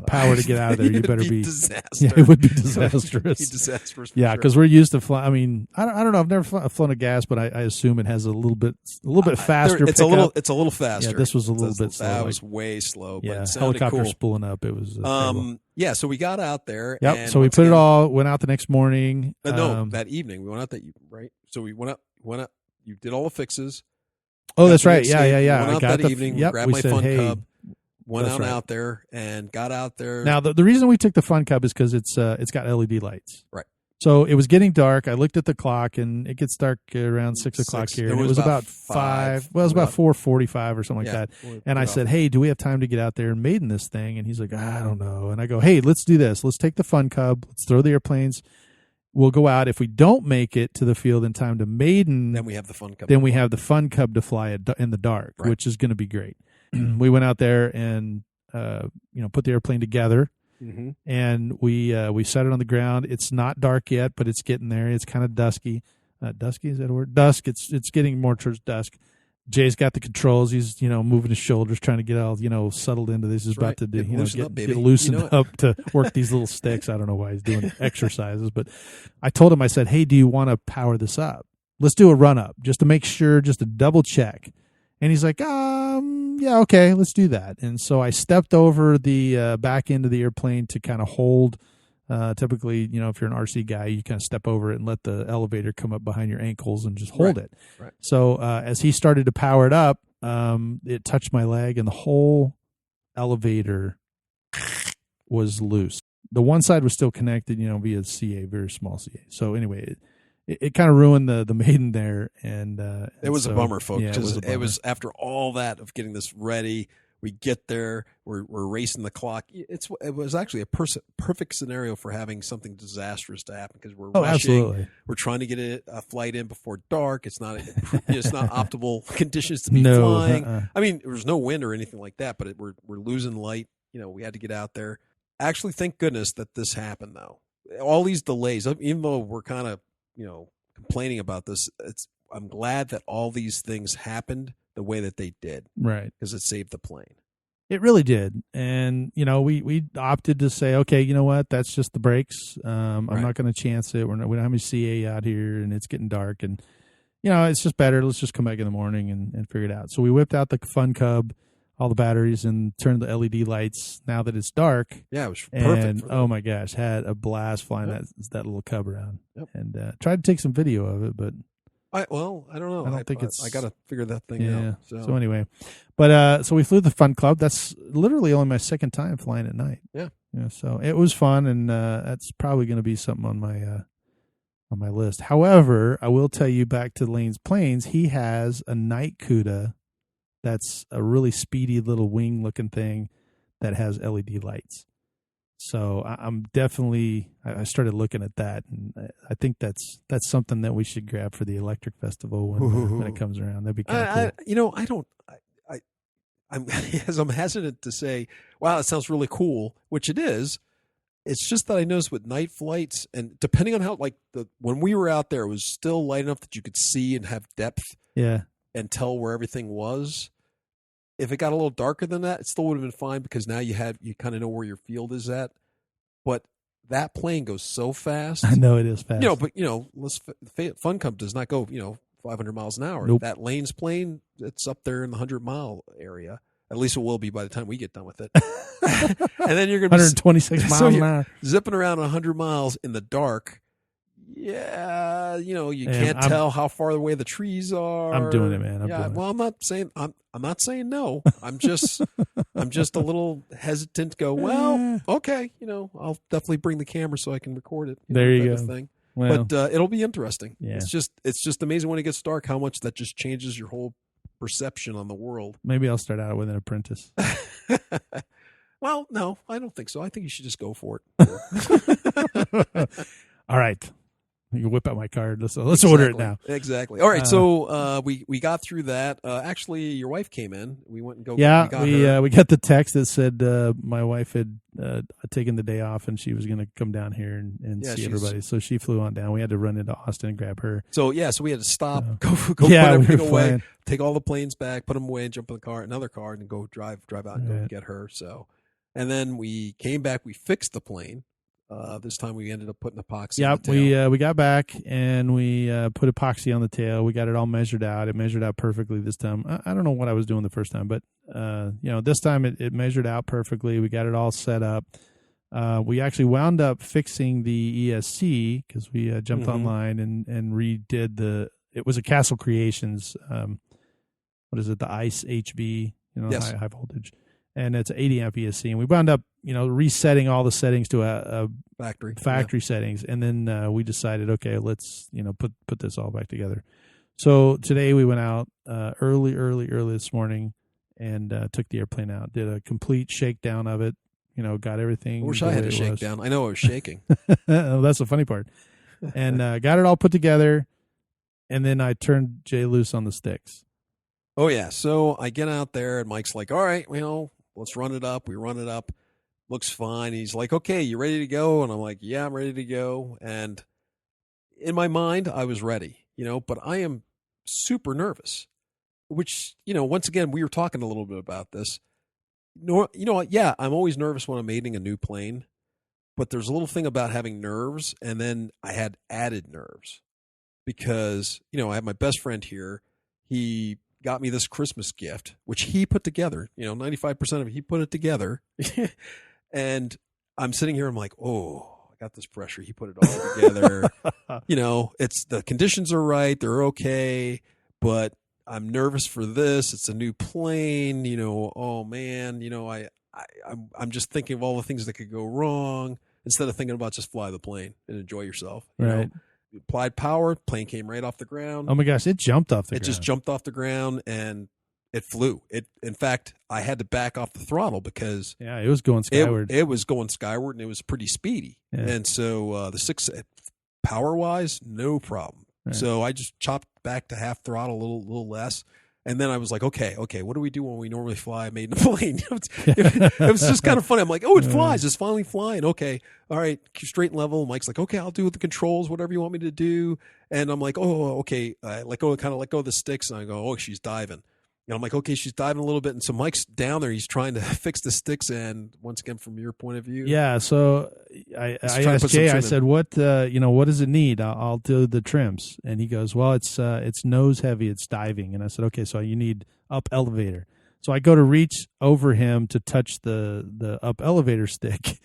power to get out of there, you better be disastrous. Yeah, it would be disastrous. Disastrous. Yeah, because we're used to fly. I mean, I don't know. I've never flown a gas, but I assume it has a little bit faster. It's a little faster. Yeah, this was a little bit slow. That was way slow. But it helicopter cool. spooling up. It was yeah. So we got out there. Yep. So we put it all. Went out the next morning. That evening we went out. Right. So we went out. You did all the fixes. Oh, that's right. Yeah. Went out that evening. Grabbed my Fun Cub. Went out there and got out there. Now the reason we took the Fun Cub is because it's got LED lights. Right. So it was getting dark. I looked at the clock, and it gets dark around 6 o'clock here. And it was about 5. Well, it was about 4:45 or something like that. And I said, hey, do we have time to get out there and maiden this thing? And he's like, I don't know. And I go, hey, let's do this. Let's take the Fun Cub. Let's throw the airplanes. We'll go out. If we don't make it to the field in time to maiden, then we have the Fun Cub. Then we have the Fun Cub to fly in the dark, which is going to be great. We went out there and put the airplane together. Mm-hmm. And we set it on the ground. It's not dark yet, but it's getting there. It's kind of dusky. Dusky, is that a word? Dusk. It's getting more towards dusk. Jay's got the controls. He's moving his shoulders, trying to get all settled into this. He's about to do get loosened up to work these little sticks. I don't know why he's doing exercises, but I told him, I said, hey, do you want to power this up? Let's do a run up just to make sure, just to double check. And he's like, yeah, okay, let's do that. And so I stepped over the back end of the airplane to kind of hold. Typically, if you're an RC guy, you kind of step over it and let the elevator come up behind your ankles and just hold it. Right. So as he started to power it up, it touched my leg, and the whole elevator was loose. The one side was still connected, via CA, very small CA. So anyway, it kind of ruined the maiden there, and it was a bummer, folks. Yeah, it was after all that of getting this ready. We get there, we're racing the clock. It was actually a perfect scenario for having something disastrous to happen, because we're rushing. Absolutely. We're trying to get a flight in before dark. It's not optimal conditions to be flying. I mean, there was no wind or anything like that, but we're losing light. We had to get out there. Actually, thank goodness that this happened, though. All these delays, even though we're kind of complaining about this, I'm glad that all these things happened the way that they did, right? Because it saved the plane. It really did. And we opted to say, okay, you know what, that's just the brakes. I'm not going to chance it. We don't have any CA out here, and it's getting dark, and it's just better. Let's just come back in the morning and figure it out. So we whipped out the Fun Cub, all the batteries, and turned the LED lights now that it's dark. Yeah, it was perfect. And oh my gosh, had a blast flying that little Cub around, and tried to take some video of it, but I don't know. I think I got to figure that thing out. So anyway, but so we flew the Fun Club. That's literally only my second time flying at night. Yeah. So it was fun, and that's probably going to be something on my list. However, I will tell you, back to Lane's planes, he has a night CUDA that's a really speedy little wing looking thing that has LED lights. So I'm definitely, I started looking at that, and I think that's something that we should grab for the Electric Festival when it comes around. That'd be kind of cool. I'm hesitant to say, wow, that sounds really cool, which it is. It's just that I noticed with night flights, and depending on how, when we were out there, it was still light enough that you could see and have depth, and tell where everything was. If it got a little darker than that, it still would have been fine, because now you kind of know where your field is at. But that plane goes so fast. I know it is fast. Fun Cub does not go 500 miles an hour. Nope. That Lane's plane, it's up there in the 100-mile area. At least it will be by the time we get done with it. And then you're going to be 126 miles an hour, zipping around 100 miles in the dark. Yeah, you can't tell how far away the trees are. I'm doing it, man. I'm not saying no. I'm just a little hesitant to go, well, okay, I'll definitely bring the camera so I can record it. There you go. Thing. Well, but it'll be interesting. Yeah. It's just amazing when it gets dark how much that just changes your whole perception on the world. Maybe I'll start out with an apprentice. Well, no, I don't think so. I think you should just go for it. All right. You can whip out my card. Let's order it now. Exactly. All right. So we got through that. Actually, your wife came in. We went and we got the text that said my wife had taken the day off, and she was going to come down here and see everybody. So she flew on down. We had to run into Austin and grab her. So we had to stop, go put everything away, take all the planes back, put them away, and jump in the car, another car, and go drive out and go get her. So, and then we came back. We fixed the plane. This time we ended up putting epoxy on the tail. We got back and we put epoxy on the tail. We got it all measured out. It measured out perfectly this time. I don't know what I was doing the first time, but this time it measured out perfectly. We got it all set up. We actually wound up fixing the ESC because we jumped online and redid it was a Castle Creations, what is it, the ICE HV, yes. high voltage. and it's 80 amp ESC. And we wound up, resetting all the settings to a factory settings. And then we decided, okay, let's, put this all back together. So today we went out early this morning and took the airplane out, did a complete shakedown of it, got everything. I wish I had a shakedown. I know I was shaking. Well, that's the funny part. And got it all put together. And then I turned Jay loose on the sticks. Oh, yeah. So I get out there and Mike's like, all right, let's run it up. We run it up. Looks fine. He's like, okay, you ready to go? And I'm like, yeah, I'm ready to go. And in my mind, I was ready, but I am super nervous, which, once again, we were talking a little bit about this. Yeah, I'm always nervous when I'm mating a new plane, but there's a little thing about having nerves. And then I had added nerves because, I have my best friend here. He got me this Christmas gift, which he put together, 95% of it, he put it together. And I'm sitting here, I'm like, oh, I got this pressure. He put it all together. It's the conditions are right. They're okay, but I'm nervous for this. It's a new plane, oh man, I'm just thinking of all the things that could go wrong instead of thinking about just fly the plane and enjoy yourself. Right. Applied power, plane came right off the ground. Oh my gosh, it jumped off the ground. It just jumped off the ground and it flew. In fact, I had to back off the throttle because it was going skyward. It was going skyward and it was pretty speedy. Yeah. And so the 6 power wise, no problem. Right. So I just chopped back to half throttle, a little less. And then I was like, okay, what do we do when we normally fly maiden plane? It was just kind of funny. I'm like, oh, it flies. It's finally flying. Okay. All right. Straight and level. Mike's like, okay, I'll do with the controls, whatever you want me to do. And I'm like, oh, okay. I let go of the sticks. And I go, oh, she's diving. And I'm like, okay, she's diving a little bit. And so Mike's down there. He's trying to fix the sticks. And once again, from your point of view. Yeah. So I asked Jay, I said, what does it need? I'll do the trims. And he goes, well, it's nose heavy. It's diving. And I said, okay, so you need up elevator. So I go to reach over him to touch the up elevator stick.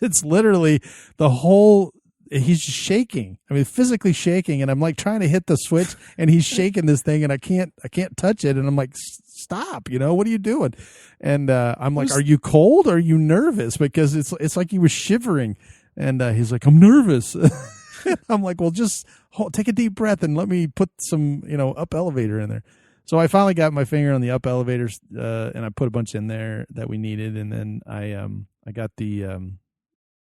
It's literally the whole, he's just shaking. I mean, physically shaking. And I'm like trying to hit the switch and he's shaking this thing and I can't touch it. And I'm like, stop, what are you doing? And I'm like, are you cold or are you nervous? Because it's like he was shivering. And he's like, I'm nervous. I'm like, well, just take a deep breath and let me put some, up elevator in there. So I finally got my finger on the up elevators and I put a bunch in there that we needed. And then I got the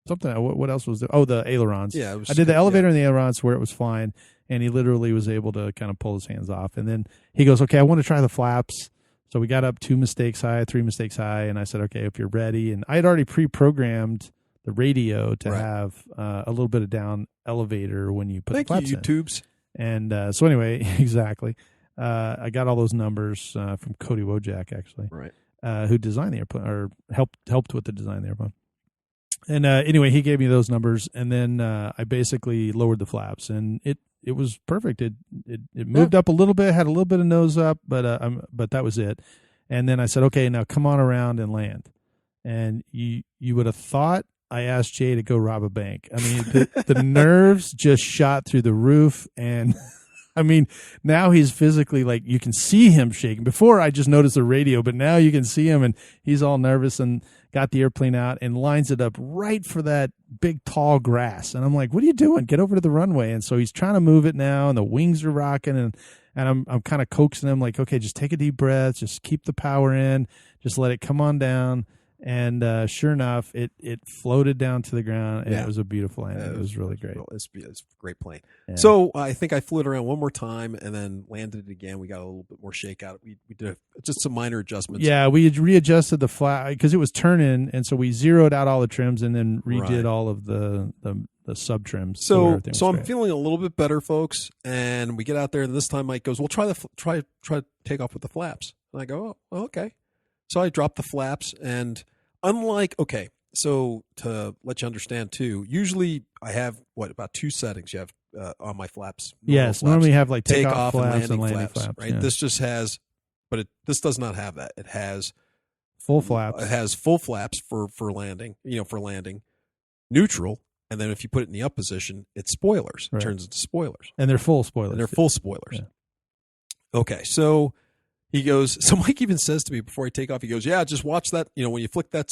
something. What else was there? Oh, the ailerons. Yeah, I did the elevator and the ailerons where it was flying, and he literally was able to kind of pull his hands off. And then he goes, "Okay, I want to try the flaps." So we got up 2 mistakes high, 3 mistakes high, and I said, "Okay, if you're ready." And I had already pre-programmed the radio to have a little bit of down elevator when you put the flaps in. YouTubes. And so anyway, exactly. I got all those numbers from Cody Wojak, actually, who designed the airplane or helped with the design of the airplane. And anyway, he gave me those numbers, and then I basically lowered the flaps, and it was perfect. It moved up a little bit, had a little bit of nose up, but that was it. And then I said, okay, now come on around and land. And you would have thought I asked Jay to go rob a bank. I mean, the nerves just shot through the roof, and I mean, now he's physically, like, you can see him shaking. Before I just noticed the radio, but now you can see him, and he's all nervous and got the airplane out and lines it up right for that big, tall grass. And I'm like, what are you doing? Get over to the runway. And so he's trying to move it now, and the wings are rocking, and I'm kind of coaxing him, like, okay, just take a deep breath, just keep the power in, just let it come on down. And sure enough, it floated down to the ground, and it was a beautiful landing. It was really great. It's a great plane. Yeah. So I think I flew it around one more time and then landed it again. We got a little bit more shakeout. We did just some minor adjustments. Yeah, we had readjusted the flat because it was turning, and so we zeroed out all the trims and then redid all of the sub trims. So I'm feeling a little bit better, folks. And we get out there, and this time Mike goes, "Well, try take off with the flaps." And I go, "Oh, okay." So I dropped the flaps, and so to let you understand too, usually I have about 2 settings you have on my flaps. Yes, flaps. normally you have like takeoff flaps and landing flaps. Right. Yeah. This just has, but this does not have that. It has full flaps. It has full flaps for landing. For landing, neutral, and then if you put it in the up position, it's spoilers. It turns into spoilers, and they're full spoilers. Yeah. Okay, so He goes, so Mike even says to me before I take off, he goes, yeah, just watch that, when you flick that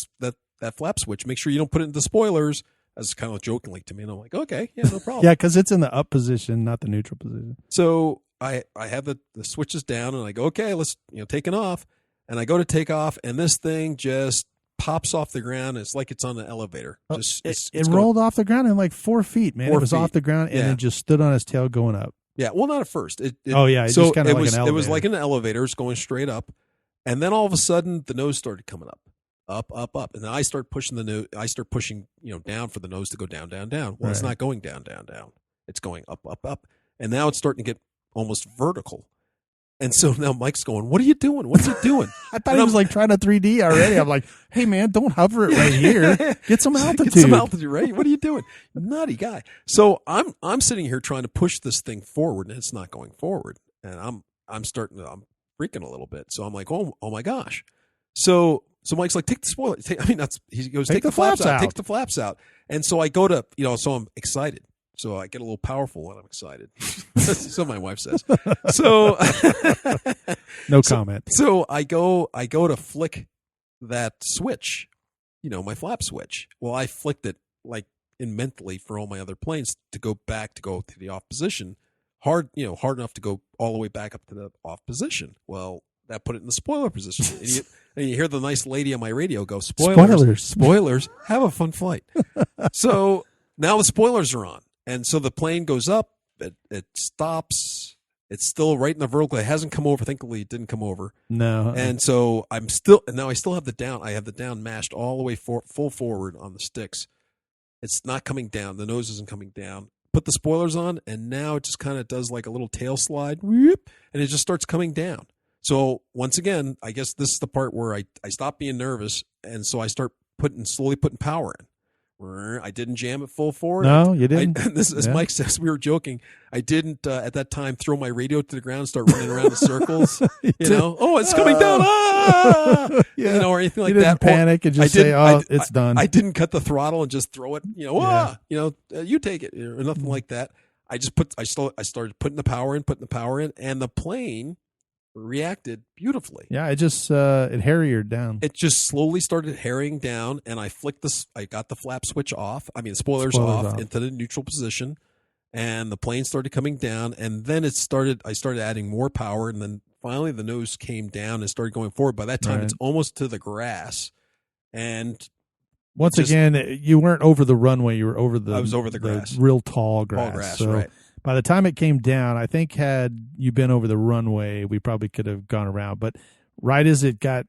flap switch, make sure you don't put it in the spoilers. As kind of jokingly to me, and I'm like, okay, yeah, no problem. Yeah, because it's in the up position, not the neutral position. So I have the switches down, and I go, okay, let's taking off, and I go to take off, and this thing just pops off the ground. It's like it's on an elevator. It rolled off the ground in like 4 feet, man. 4 it was feet. Off the ground, and it just stood on its tail going up. Yeah, well, not at first. It just kind of like an elevator. It was like an elevator. It's going straight up, and then all of a sudden, the nose started coming up. Up, and then I start pushing the nose. I start pushing, down for the nose to go down, down, down. Well, It's not going down, down, down. It's going up, up, up, and now it's starting to get almost vertical. And so now Mike's going, "What are you doing? What's it doing?" I thought he was like trying to 3D already. I'm like, "Hey, man, don't hover it right here. Get some altitude. Get some altitude, right? What are you doing, nutty guy?" So I'm sitting here trying to push this thing forward, and it's not going forward. And I'm freaking a little bit. So I'm like, "Oh my gosh!" So Mike's like, take the spoiler. He goes, take the flaps out. Take the flaps out. And so I go to, so I'm excited. So I get a little powerful when I'm excited. So my wife says. So no comment. So I go to flick that switch, my flap switch. Well, I flicked it like mentally for all my other planes to go to the off position. Hard enough to go all the way back up to the off position. Well, that put it in the spoiler position. And you hear the nice lady on my radio go, spoilers, have a fun flight. So now the spoilers are on. And so the plane goes up, it stops. It's still right in the vertical. It hasn't come over. Thankfully, it didn't come over. No. And so I still have the down. I have the down mashed all the way full forward on the sticks. It's not coming down. The nose isn't coming down. Put the spoilers on, and now it just kind of does like a little tail slide, whoop, and it just starts coming down. So once again, I guess this is the part where I stop being nervous, and so I start slowly putting power in. I didn't jam it full forward. No, you didn't. As Mike says, we were joking. I didn't at that time throw my radio to the ground and start running around in circles. Oh, it's coming down. Or anything like you didn't that. Panic and just say, it's done. I didn't cut the throttle and just throw it. You take it or nothing like that. I started putting the power in, and the plane reacted beautifully. Yeah, it just it harriered down. It just slowly started harrying down, and I flicked this. I got the flap switch off. The spoilers off into the neutral position, and the plane started coming down. And then I started adding more power, and then finally the nose came down and started going forward. By that time, it's almost to the grass, and once again, you weren't over the runway. You were over I was over the grass, real tall grass. Tall grass, so right. By the time it came down, I think had you been over the runway, we probably could have gone around. But right as it got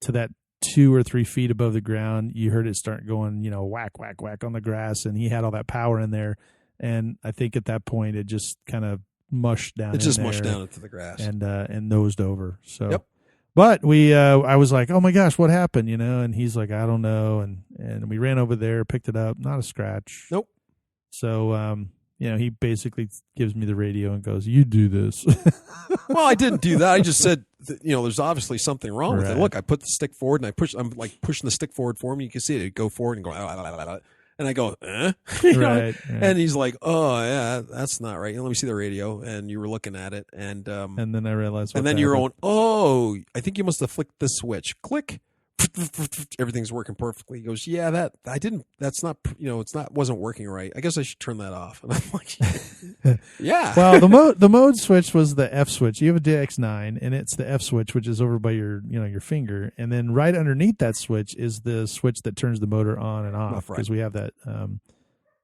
to that 2 or 3 feet above the ground, you heard it start going, whack, whack, whack on the grass. And he had all that power in there. And I think at that point, it just kind of mushed down. It just mushed down into the grass. And nosed over. So, yep. But I was like, oh my gosh, what happened? And he's like, I don't know. And we ran over there, picked it up, not a scratch. Nope. So, he basically gives me the radio and goes, "You do this." Well, I didn't do that. I just said, there's obviously something wrong with it. Look, I put the stick forward, and I'm like pushing the stick forward for him. You can see it. It'd go forward and go, and I go, Right. And he's like, "Oh, yeah, that's not right. Let me see the radio." And you were looking at it, and then I realized. And then you're going, "Oh, I think you must have flicked this switch." Click. Everything's working perfectly. He goes, "Yeah, wasn't working right. I guess I should turn that off." And I'm like, "Yeah." Well, the mode switch was the F switch. You have a DX9, and it's the F switch, which is over by your finger, and then right underneath that switch is the switch that turns the motor on and off, because we have that. What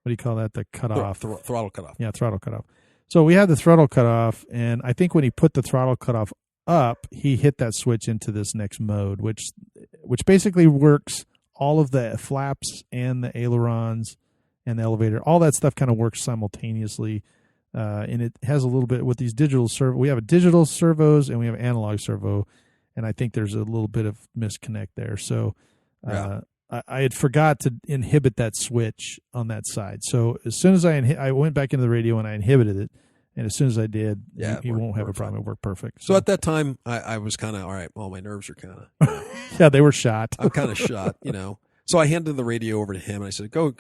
do you call that? The cutoff, throttle cutoff. Yeah, throttle cutoff. So we have the throttle cutoff, and I think when he put the throttle cutoff up, he hit that switch into this next mode, which basically works all of the flaps and the ailerons and the elevator. All that stuff kind of works simultaneously, and it has a little bit with these digital servo. We have a digital servos and we have analog servo, and I think there's a little bit of misconnect there. So I had forgot to inhibit that switch on that side. So as soon as I went back into the radio and I inhibited it. And as soon as I did, you won't have a problem. It worked perfect. So at that time, I was kind of, all right, well, my nerves are kind of... yeah, they were shot. I'm kind of shot, So I handed the radio over to him, and I said, go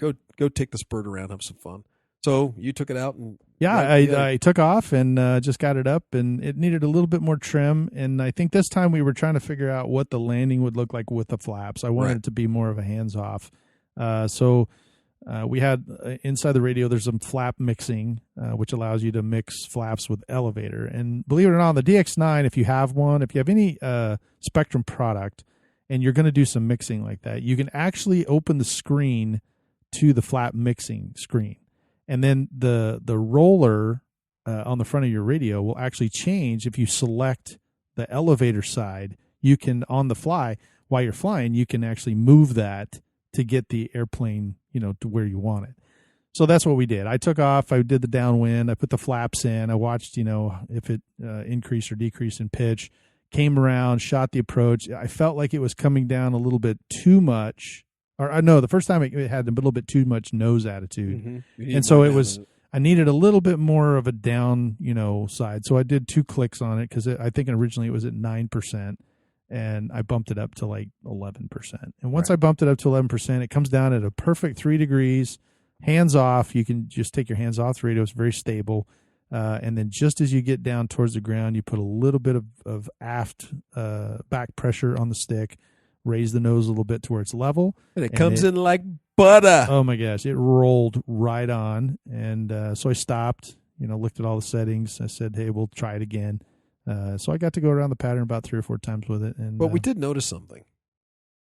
take this bird around, have some fun. So you took it out and I took off and just got it up, and it needed a little bit more trim. And I think this time we were trying to figure out what the landing would look like with the flaps. I wanted it to be more of a hands off. So we had inside the radio, there's some flap mixing, which allows you to mix flaps with elevator. And believe it or not, on the DX9, if you have any Spectrum product and you're going to do some mixing like that, you can actually open the screen to the flap mixing screen. And then the roller on the front of your radio will actually change if you select the elevator side. You can, on the fly, while you're flying, you can actually move that to get the airplane, to where you want it. So that's what we did. I took off. I did the downwind. I put the flaps in. I watched, if it increased or decreased in pitch. Came around, shot the approach. I felt like it was coming down a little bit too much. Or no, the first time it had a little bit too much nose attitude. And so I needed a little bit more of a down, side. So I did 2 clicks on it because I think originally it was at 9%, and I bumped it up to like 11%. And once I bumped it up to 11%, it comes down at a perfect 3 degrees, hands off. You can just take your hands off the radio. It's very stable. And then just as you get down towards the ground, you put a little bit of aft back pressure on the stick. Raise the nose a little bit to where it's level. And it comes in like butter. Oh, my gosh. It rolled right on. And so I stopped, looked at all the settings. I said, hey, we'll try it again. So I got to go around the pattern about 3 or 4 times with it. But we did notice something.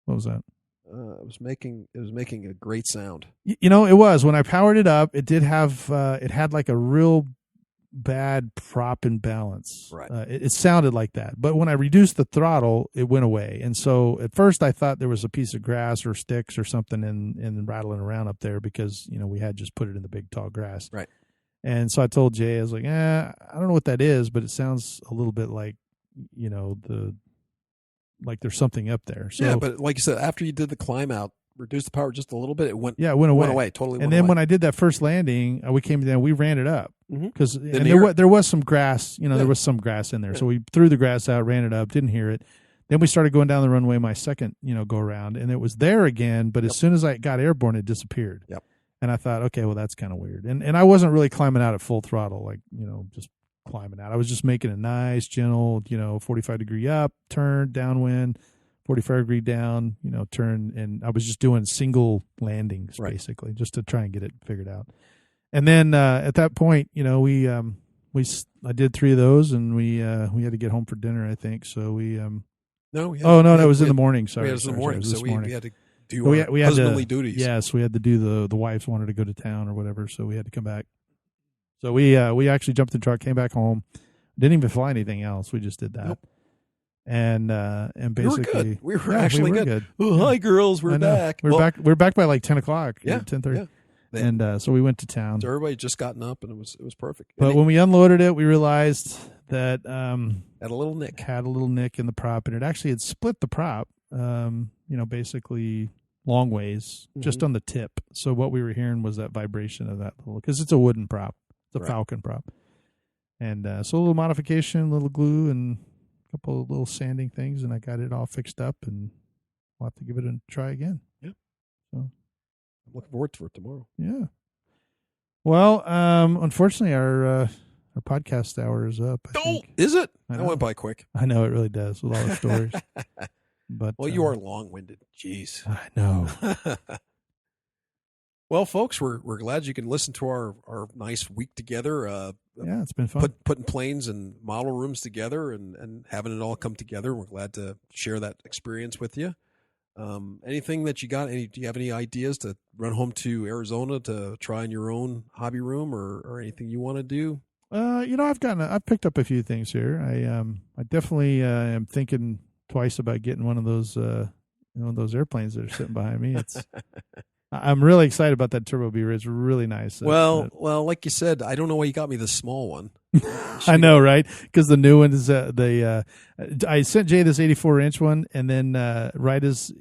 What was that? It was making a great sound. It was. When I powered it up, it did have, it had like a real bad prop imbalance. Right. It sounded like that. But when I reduced the throttle, it went away. And so at first I thought there was a piece of grass or sticks or something in rattling around up there because, we had just put it in the big tall grass. Right. And so I told Jay, I was like, I don't know what that is, but it sounds a little bit like, like there's something up there. So, yeah, but like you said, after you did the climb out, reduced the power just a little bit, it went away. Totally went And then away. when I did that first landing, we came down, we ran it up. Because Mm-hmm. there was some grass, there was some grass in there. Yeah. So we threw the grass out, ran it up, didn't hear it. Then we started going down the runway, my second, go around, and it was there again. But as soon as I got airborne, it disappeared. Yep. And I thought, okay, well, that's kind of weird. And I wasn't really climbing out at full throttle, like, just climbing out. I was just making a nice, gentle, 45-degree up, turn, downwind, 45-degree down, turn. And I was just doing single landings, basically, just to try and get it figured out. And then at that point, I did 3 of those, and we had to get home for dinner, I think. So we that was in the morning. Sorry, it was in the morning. So we had to do we had husbandly duties. Yes, we had to do the wives wanted to go to town or whatever, so we had to come back. So we actually jumped in the truck, came back home, didn't even fly anything else. We just did that. Nope. And basically we were actually good. Oh, yeah. Hi girls, we're back. We're back by like 10:00. Yeah, 10:30. Yeah. And so we went to town. So everybody had just gotten up, and it was perfect. But when we unloaded it, we realized that had a little nick in the prop, and it actually had split the prop. Basically long ways, just on the tip. So what we were hearing was that vibration of that little, because it's a wooden prop, it's a Falcon prop, and so a little modification, a little glue, and a couple of little sanding things, and I got it all fixed up, and we'll have to give it a try again. Yeah. So. I'm looking forward to it tomorrow. Yeah. Well, unfortunately, our podcast hour is up. Is it? That went by quick. I know it really does with all the stories. But you are long-winded. Jeez. I know. Well, folks, we're glad you can listen to our nice week together. Yeah, it's been fun. Putting planes and model rooms together and having it all come together. We're glad to share that experience with you. Anything that you got? Do you have any ideas to run home to Arizona to try in your own hobby room or anything you want to do? I've picked up a few things here. I definitely am thinking twice about getting one of those airplanes that are sitting behind me. I'm really excited about that Turbo Beaver. It's really nice. Well, like you said, I don't know why you got me the small one. I know, right? Because the new one is I sent Jay this 84-inch one, and then right as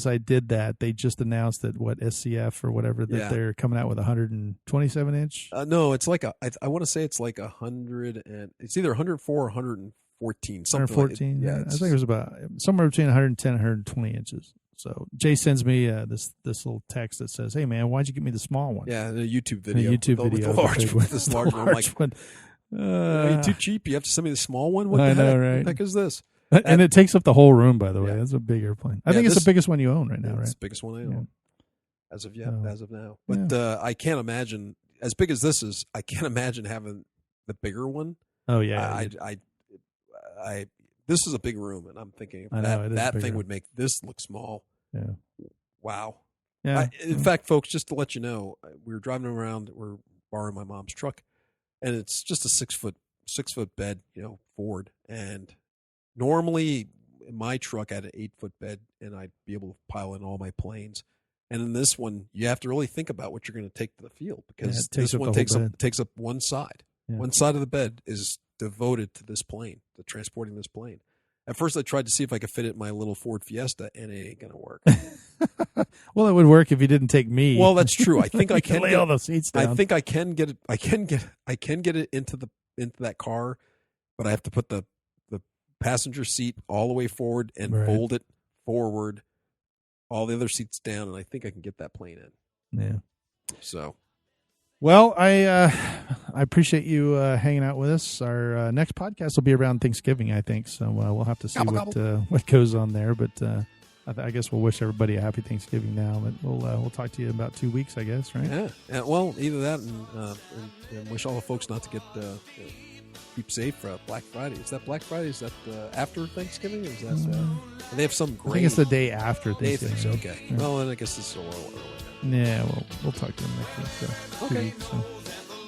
I did that, they just announced that SCF or whatever that they're coming out with 127-inch. No, it's like I want to say it's like 100, and it's either 104 or 114. Something 114. Like, I think it was about somewhere between 110 and 120 inches. So Jay sends me this little text that says, "Hey man, why'd you get me the small one?" Yeah, the YouTube video. With the large one. This large one. I'm like, one. You're too cheap. You have to send me the small one. What the I heck? know, right? What the heck is this? And it takes up the whole room, by the way. Yeah. That's a big airplane. I think it's the biggest one you own right now, right? It's the biggest one I own as of now. But Yeah. I can't imagine, as big as this is, I can't imagine having the bigger one. Oh yeah. I this is a big room, and I'm thinking that thing would make this look small. Yeah. Wow. Yeah. In fact, folks, just to let you know, we were driving around. We're borrowing my mom's truck, and it's just a 6 foot bed, Ford. And normally, in my truck, I had an 8 foot bed, and I'd be able to pile in all my planes. And in this one, you have to really think about what you're going to take to the field, because this one takes up one side. Yeah. One side of the bed is devoted to this plane, to transporting this plane. At first, I tried to see if I could fit it in my little Ford Fiesta, and it ain't going to work. Well, it would work if you didn't take me. Well, that's true. I think I can lay all the seats down. I think I can get it. I can get it into that car, but I have to put the passenger seat all the way forward and fold it forward, all the other seats down, and I think I can get that plane in. Yeah. So. Well, I appreciate you hanging out with us. Our next podcast will be around Thanksgiving, I think. So we'll have to see what goes on there. But I guess we'll wish everybody a happy Thanksgiving now. But we'll talk to you in about 2 weeks, I guess, right? Yeah. Well, either that and wish all the folks not to get keep safe for Black Friday. Is that Black Friday? Is that after Thanksgiving? Or is that they have some great? I think it's the day after Thanksgiving. So. Okay. Yeah. Well, then I guess it's a little early. Yeah, we'll talk to them next week. So 2 weeks. So.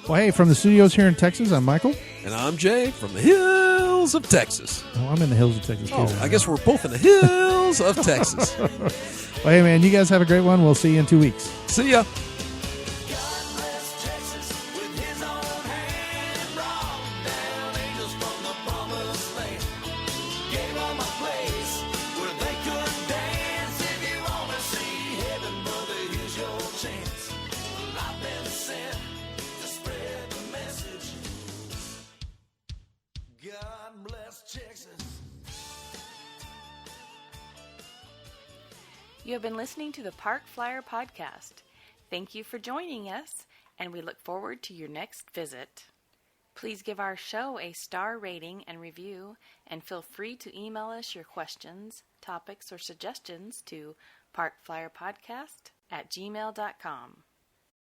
Well, hey, from the studios here in Texas, I'm Michael. And I'm Jay from the hills of Texas. Oh, I'm in the hills of Texas, too. I guess we're both in the hills of Texas. Well, hey, man, you guys have a great one. We'll see you in 2 weeks. See ya. You have been listening to the Park Flyer Podcast. Thank you for joining us, and we look forward to your next visit. Please give our show a star rating and review, and feel free to email us your questions, topics, or suggestions to parkflyerpodcast@gmail.com.